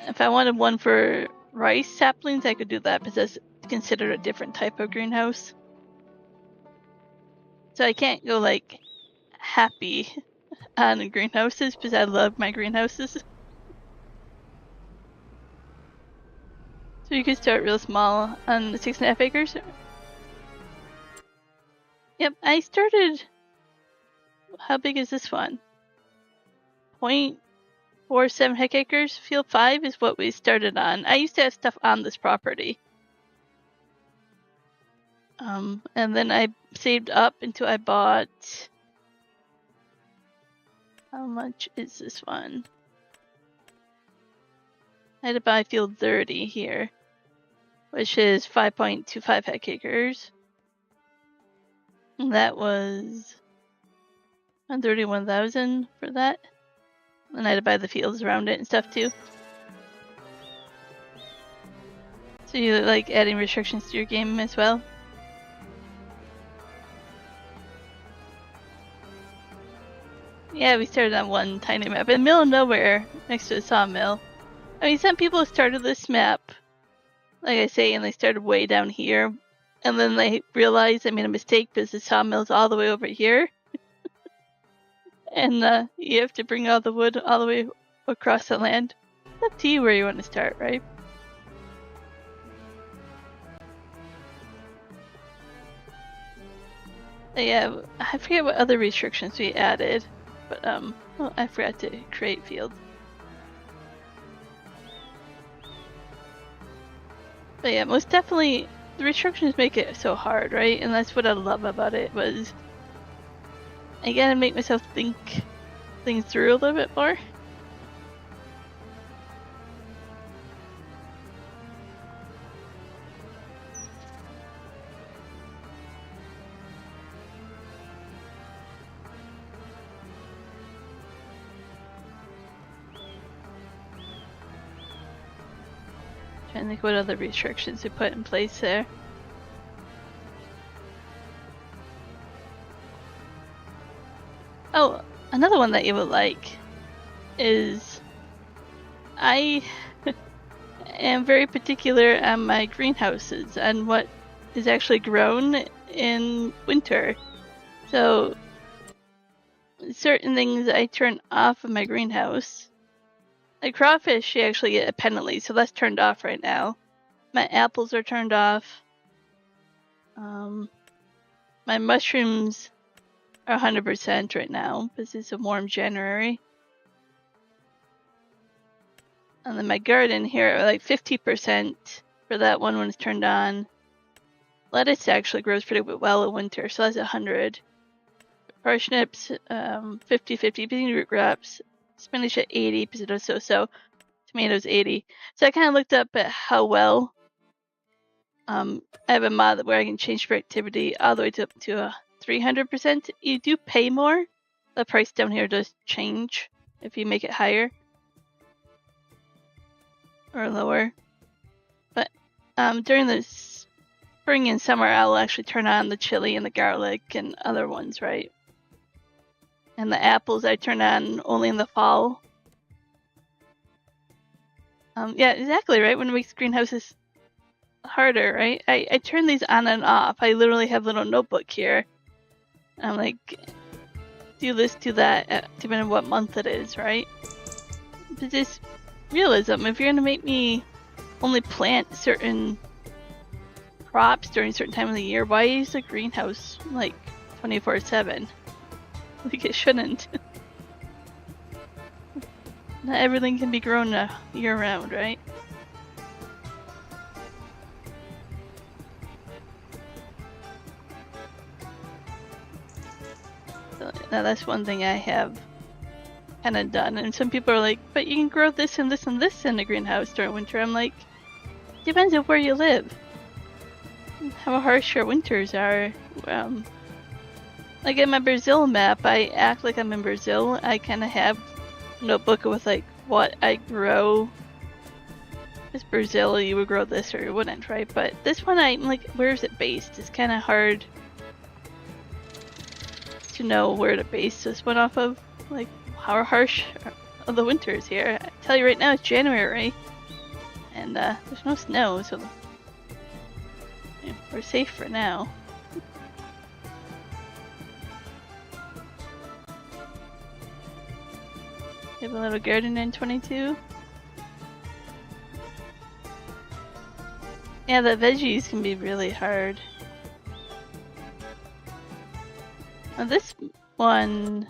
If I wanted 1 for rice saplings, I could do that because that's considered a different type of greenhouse. So I can't go like happy on greenhouses because I love my greenhouses. So you could start real small on the 6.5 acres. Yep, I started. How big is this one? 0.47 hectares. Field 5 is what we started on. I used to have stuff on this property. And then I saved up until I bought. How much is this one? I had to buy field 30 here, which is 5.25 hectares. And that was 131,000 for that. And I had to buy the fields around it and stuff too. So you like adding restrictions to your game as well? Yeah, we started on 1 tiny map in the middle of nowhere next to a sawmill. I mean, some people started this map, like I say, and they started way down here. And then they realized they made a mistake because the sawmill's all the way over here. And you have to bring all the wood all the way across the land. It's up to you where you want to start, right? But yeah, I forget what other restrictions we added, but well, I forgot to create fields. But yeah, most definitely the restrictions make it so hard, right? And that's what I love about it was I gotta make myself think things through a little bit more. Trying to think what other restrictions we put in place there. Oh, another one that you would like is I am very particular on my greenhouses and what is actually grown in winter. So certain things I turn off of my greenhouse. Like crawfish, you actually get a penalty, so that's turned off right now. My apples are turned off. My mushrooms are 100% right now because it's a warm January. And then my garden here, like 50% for that one when it's turned on. Lettuce actually grows pretty well in winter, so that's 100. Parsnips, 50-50. Beetroot crops, spinach at 80, potato so. Tomatoes 80. So I kind of looked up at how well. I have a mod where I can change productivity all the way up to 300%. You do pay more. The price down here does change if you make it higher or lower. But during the spring and summer, I'll actually turn on the chili and the garlic and other ones, right? And the apples I turn on only in the fall. Yeah, exactly, right? When it makes greenhouses harder, right? I turn these on and off. I literally have a little notebook here. I'm like, do this, do that, depending on what month it is, right? But this realism, if you're going to make me only plant certain crops during a certain time of the year, why use a greenhouse like 24/7? Like it shouldn't. Not everything can be grown year-round, right? So, now that's one thing I have kind of done. And some people are like, but you can grow this and this and this in a greenhouse during winter. I'm like, depends on where you live. How harsh your winters are. Like in my Brazil map, I act like I'm in Brazil. I kind of have notebook with like what I grow. It's Brazil, you would grow this or you wouldn't, right? But this one, I'm like, where is it based? It's kind of hard to know where to base this one off of. Like, how harsh are the winters here? I tell you right now, it's January, and there's no snow, so yeah, we're safe for now. You have a little garden in 22. Yeah, the veggies can be really hard. Now this one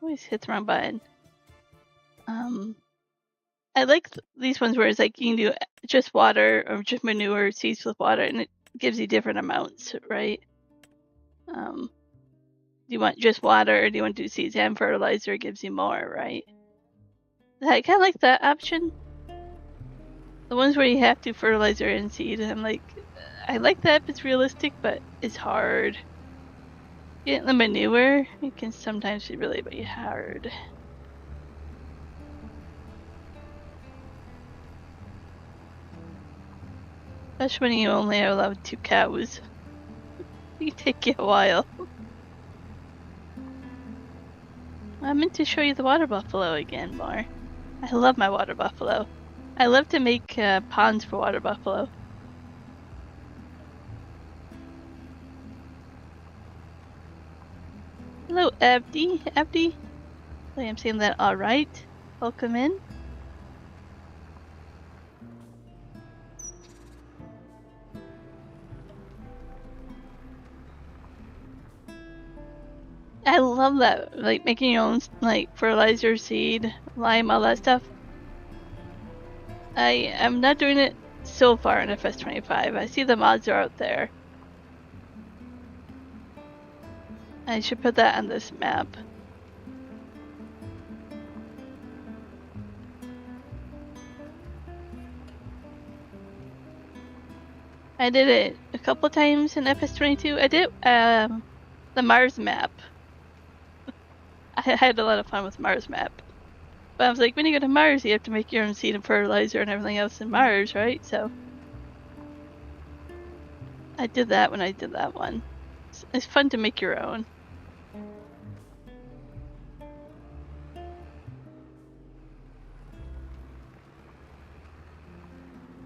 always hits the wrong button. I like these ones where it's like you can do just water or just manure, seeds with water, and it gives you different amounts, right? Do you want just water, or do you want to do seeds and fertilizer? It gives you more, right? I kind of like that option. The ones where you have to fertilizer and seed, I'm like, I like that if it's realistic, but it's hard. Getting the manure, it can sometimes be really hard. Especially when you only are allowed 2 cows. It can take you a while. I meant to show you the water buffalo again more. I love my water buffalo. I love to make ponds for water buffalo. Hello, Abdi. Abdi. I'm saying that all right. Welcome in. I love that, like making your own like fertilizer, seed, lime, all that stuff. I am not doing it so far in FS25. I see the mods are out there. I should put that on this map. I did it a couple times in FS22. I did the Mars map. I had a lot of fun with Mars map. But I was like, when you go to Mars, you have to make your own seed and fertilizer and everything else in Mars, right? So I did that when I did that one. It's fun to make your own.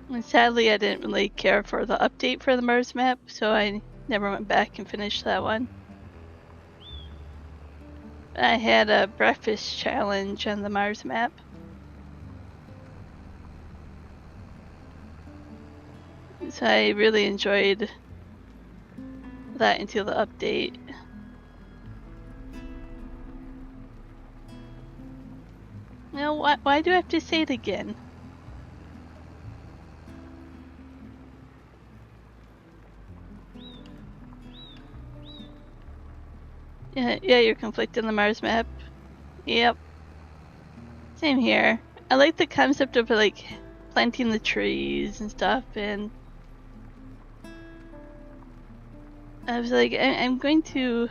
And sadly, I didn't really care for the update for the Mars map, so I never went back and finished that one. I had a breakfast challenge on the Mars map. So I really enjoyed that until the update. Now, why do I have to say it again? Yeah, you're conflicted on the Mars map. Yep. Same here. I like the concept of like planting the trees and stuff, and I was like, I'm going to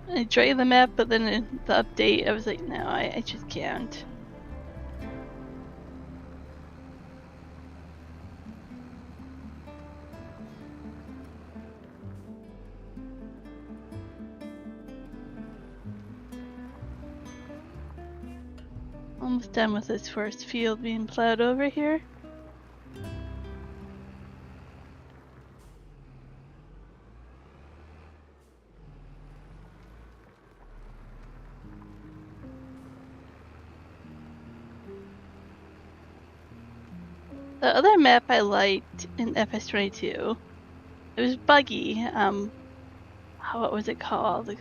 enjoy the map, but then in the update, I was like, no, I just can't. Almost done with this first field being plowed over here. The other map I liked in FS22, it was buggy. What was it called?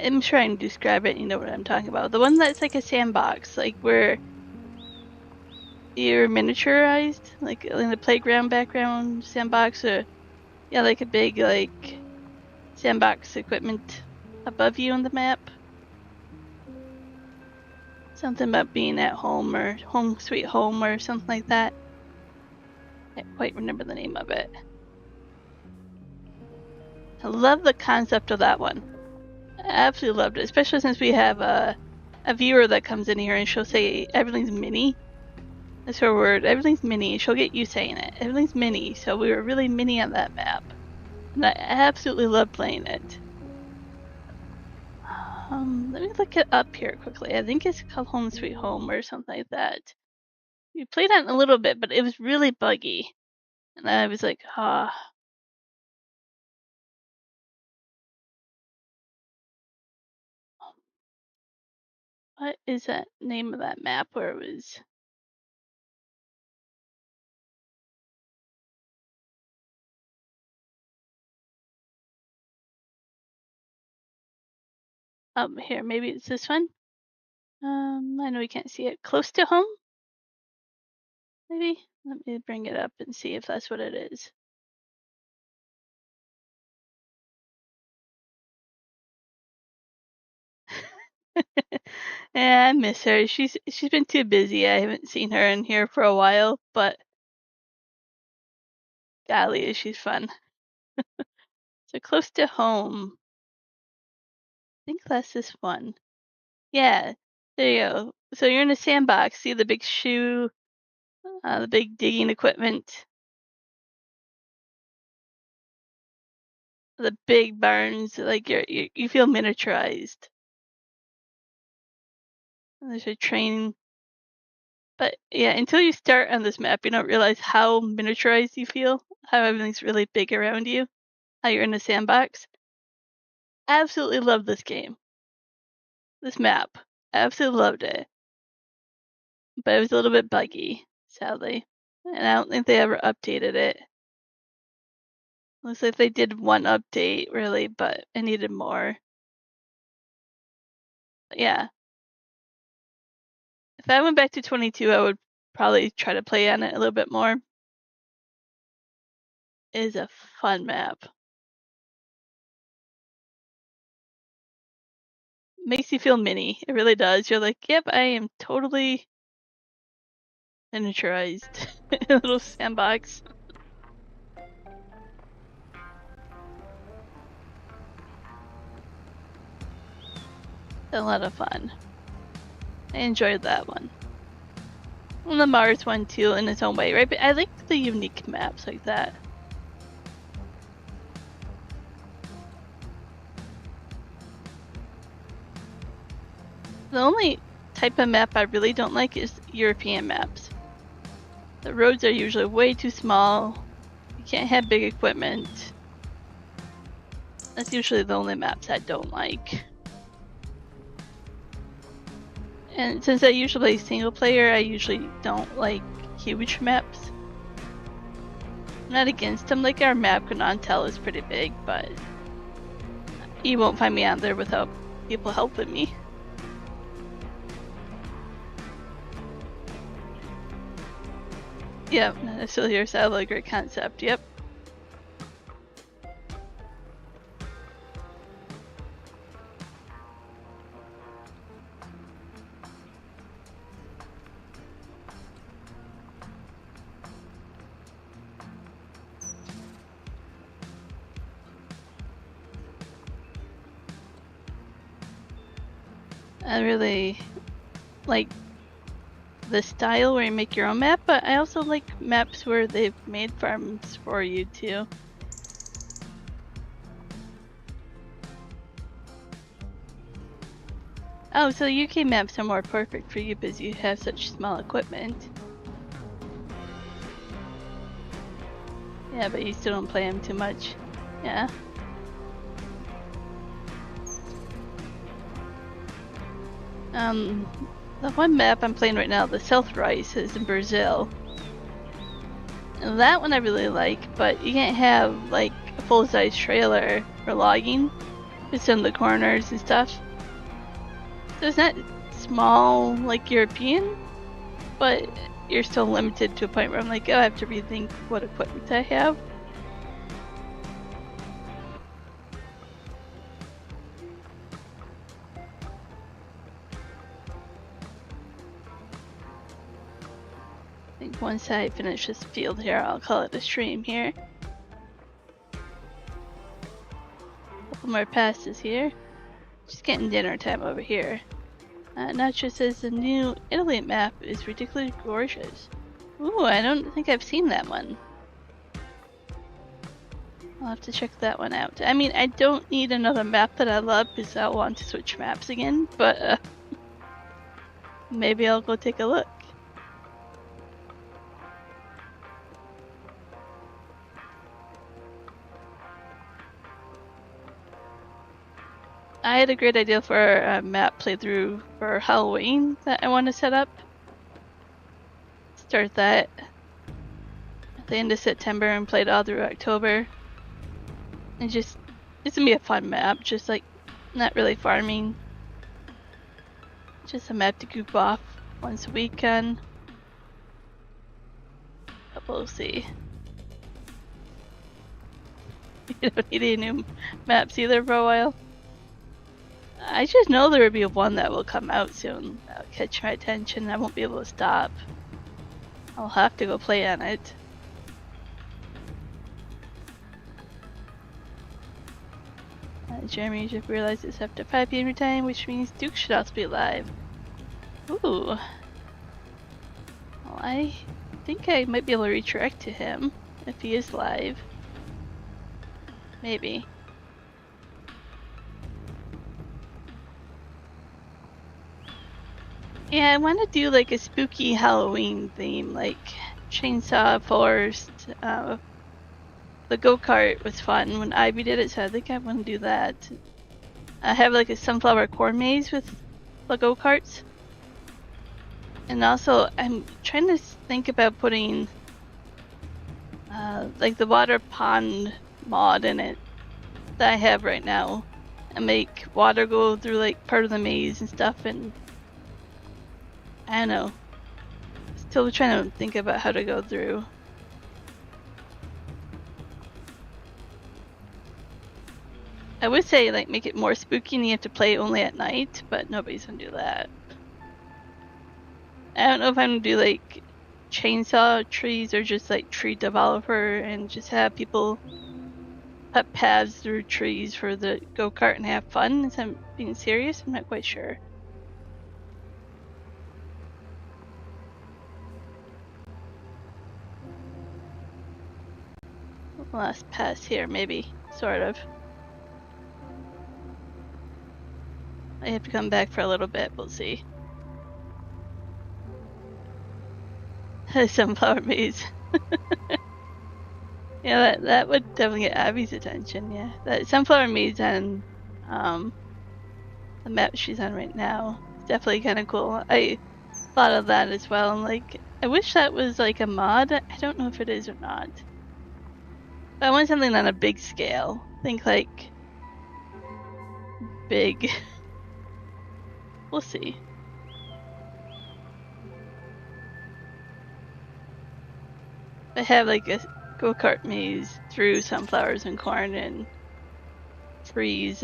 I'm trying to describe it. You know what I'm talking about. The one that's like a sandbox, like where you're miniaturized, like in the playground background sandbox, or yeah, like a big like sandbox equipment above you on the map. Something about being at home or home sweet home or something like that. I can't quite remember the name of it. I love the concept of that one. I absolutely loved it, especially since we have a viewer that comes in here and she'll say everything's mini. That's her word. Everything's mini. She'll get you saying it. Everything's mini. So we were really mini on that map. And I absolutely love playing it. Let me look it up here quickly. I think it's called Home Sweet Home or something like that. We played it a little bit, but it was really buggy. And I was like, ah. What is that name of that map where it was? Here, maybe it's this one. I know we can't see it. Close to home? Maybe? Let me bring it up and see if that's what it is. Yeah, I miss her. She's been too busy. I haven't seen her in here for a while, but golly, is she fun. So close to home. I think that's this one. Yeah, there you go. So you're in a sandbox. See the big shoe, the big digging equipment, the big barns. Like you feel miniaturized. And there's a train. But yeah, until you start on this map, you don't realize how miniaturized you feel, how everything's really big around you, how you're in a sandbox. Absolutely love this game. This map. Absolutely loved it. But it was a little bit buggy, sadly. And I don't think they ever updated it. Looks like they did one update, really, but it needed more. But yeah. If I went back to 22, I would probably try to play on it a little bit more. It is a fun map. Makes you feel mini. It really does. You're like, yep, I am totally miniaturized. A little sandbox. A lot of fun. I enjoyed that one. And the Mars one too, in its own way, right? But I like the unique maps like that. The only type of map I really don't like is European maps. The roads are usually way too small. You can't have big equipment. That's usually the only maps I don't like. And since I usually play single player, I usually don't like huge maps. I'm not against them. Like our map, Canontel, is pretty big, but you won't find me out there without people helping me. Yep, I still hear sound like a great concept. Yep. I really like the style where you make your own map, but I also like maps where they've made farms for you too. Oh, so UK maps are more perfect for you because you have such small equipment. Yeah, but you still don't play them too much. Yeah. The one map I'm playing right now, the South Rise, is in Brazil. And that one I really like, but you can't have like a full-size trailer for logging. Just in the corners and stuff. So it's not small like European, but you're still limited to a point where I'm like, oh, I have to rethink what equipment I have. I think once I finish this field here, I'll call it a stream here. Couple more passes here. Just getting dinner time over here. Nacho says the new Italy map is ridiculously gorgeous. Ooh, I don't think I've seen that one. I'll have to check that one out. I mean, I don't need another map that I love because I want to switch maps again, but maybe I'll go take a look. I had a great idea for a map playthrough for Halloween that I want to set up. Start that at the end of September and play it all through October. And just, it's gonna be a fun map, just like not really farming. Just a map to goof off once a week on. But we'll see. You don't need any new maps either for a while. I just know there will be one that will come out soon. That'll catch my attention. I won't be able to stop. I'll have to go play on it. Jeremy just realized it's after 5 p.m. your time, which means Duke should also be live. Ooh. Well, I think I might be able to redirect to him if he is live. Maybe. Yeah, I want to do like a spooky Halloween theme, like Chainsaw Forest. The go-kart was fun when Ivy did it, so I think I want to do that. I have like a sunflower corn maze with the go-karts. And also, I'm trying to think about putting like the water pond mod in it that I have right now. And make water go through like part of the maze and stuff, and I don't know. Still trying to think about how to go through. I would say like make it more spooky and you have to play only at night, but nobody's gonna do that. I don't know if I'm gonna do like chainsaw trees or just like tree developer and just have people cut paths through trees for the go-kart and have fun. Is I'm being serious? I'm not quite sure. Last pass here, maybe, sort of. I have to come back for a little bit, we'll see. Sunflower maze. Yeah, that would definitely get Abby's attention, yeah. That sunflower maze and the map she's on right now is definitely kind of cool. I thought of that as well, and like, I wish that was like a mod. I don't know if it is or not. But I want something on a big scale. Think like big. We'll see. I have like a go-kart maze through sunflowers and corn and trees.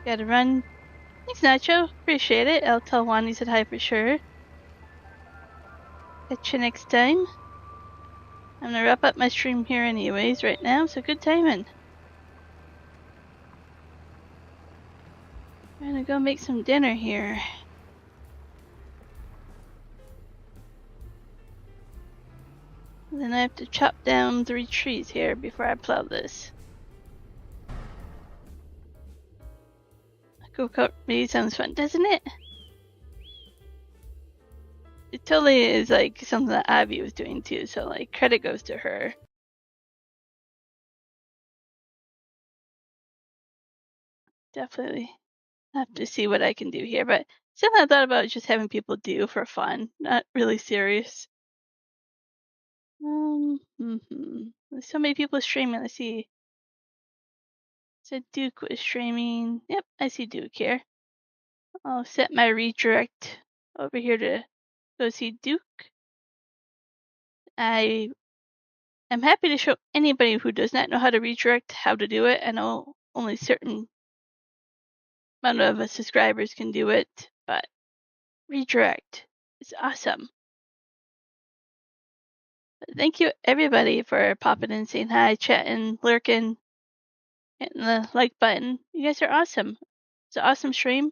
Gotta run. Thanks, Nacho. Appreciate it. I'll tell Juan he said hi for sure. Catch you next time. I'm gonna wrap up my stream here anyways right now, so good timing. I'm gonna go make some dinner here. And then I have to chop down 3 trees here before I plow this. Go cut me sounds fun, doesn't it? It totally is like something that Abby was doing too, so like credit goes to her. Definitely have to see what I can do here, but something I thought about just having people do for fun, not really serious. There's so many people streaming. Let's see. So Duke was streaming. Yep, I see Duke here. I'll set my redirect over here to go see Duke. I am happy to show anybody who does not know how to redirect how to do it. I know only certain amount of subscribers can do it, but redirect is awesome. But thank you everybody for popping in, saying hi, chatting, lurking, hitting the like button. You guys are awesome. It's an awesome stream.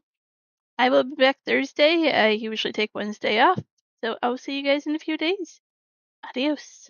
I will be back Thursday. I usually take Wednesday off. So I will see you guys in a few days. Adios.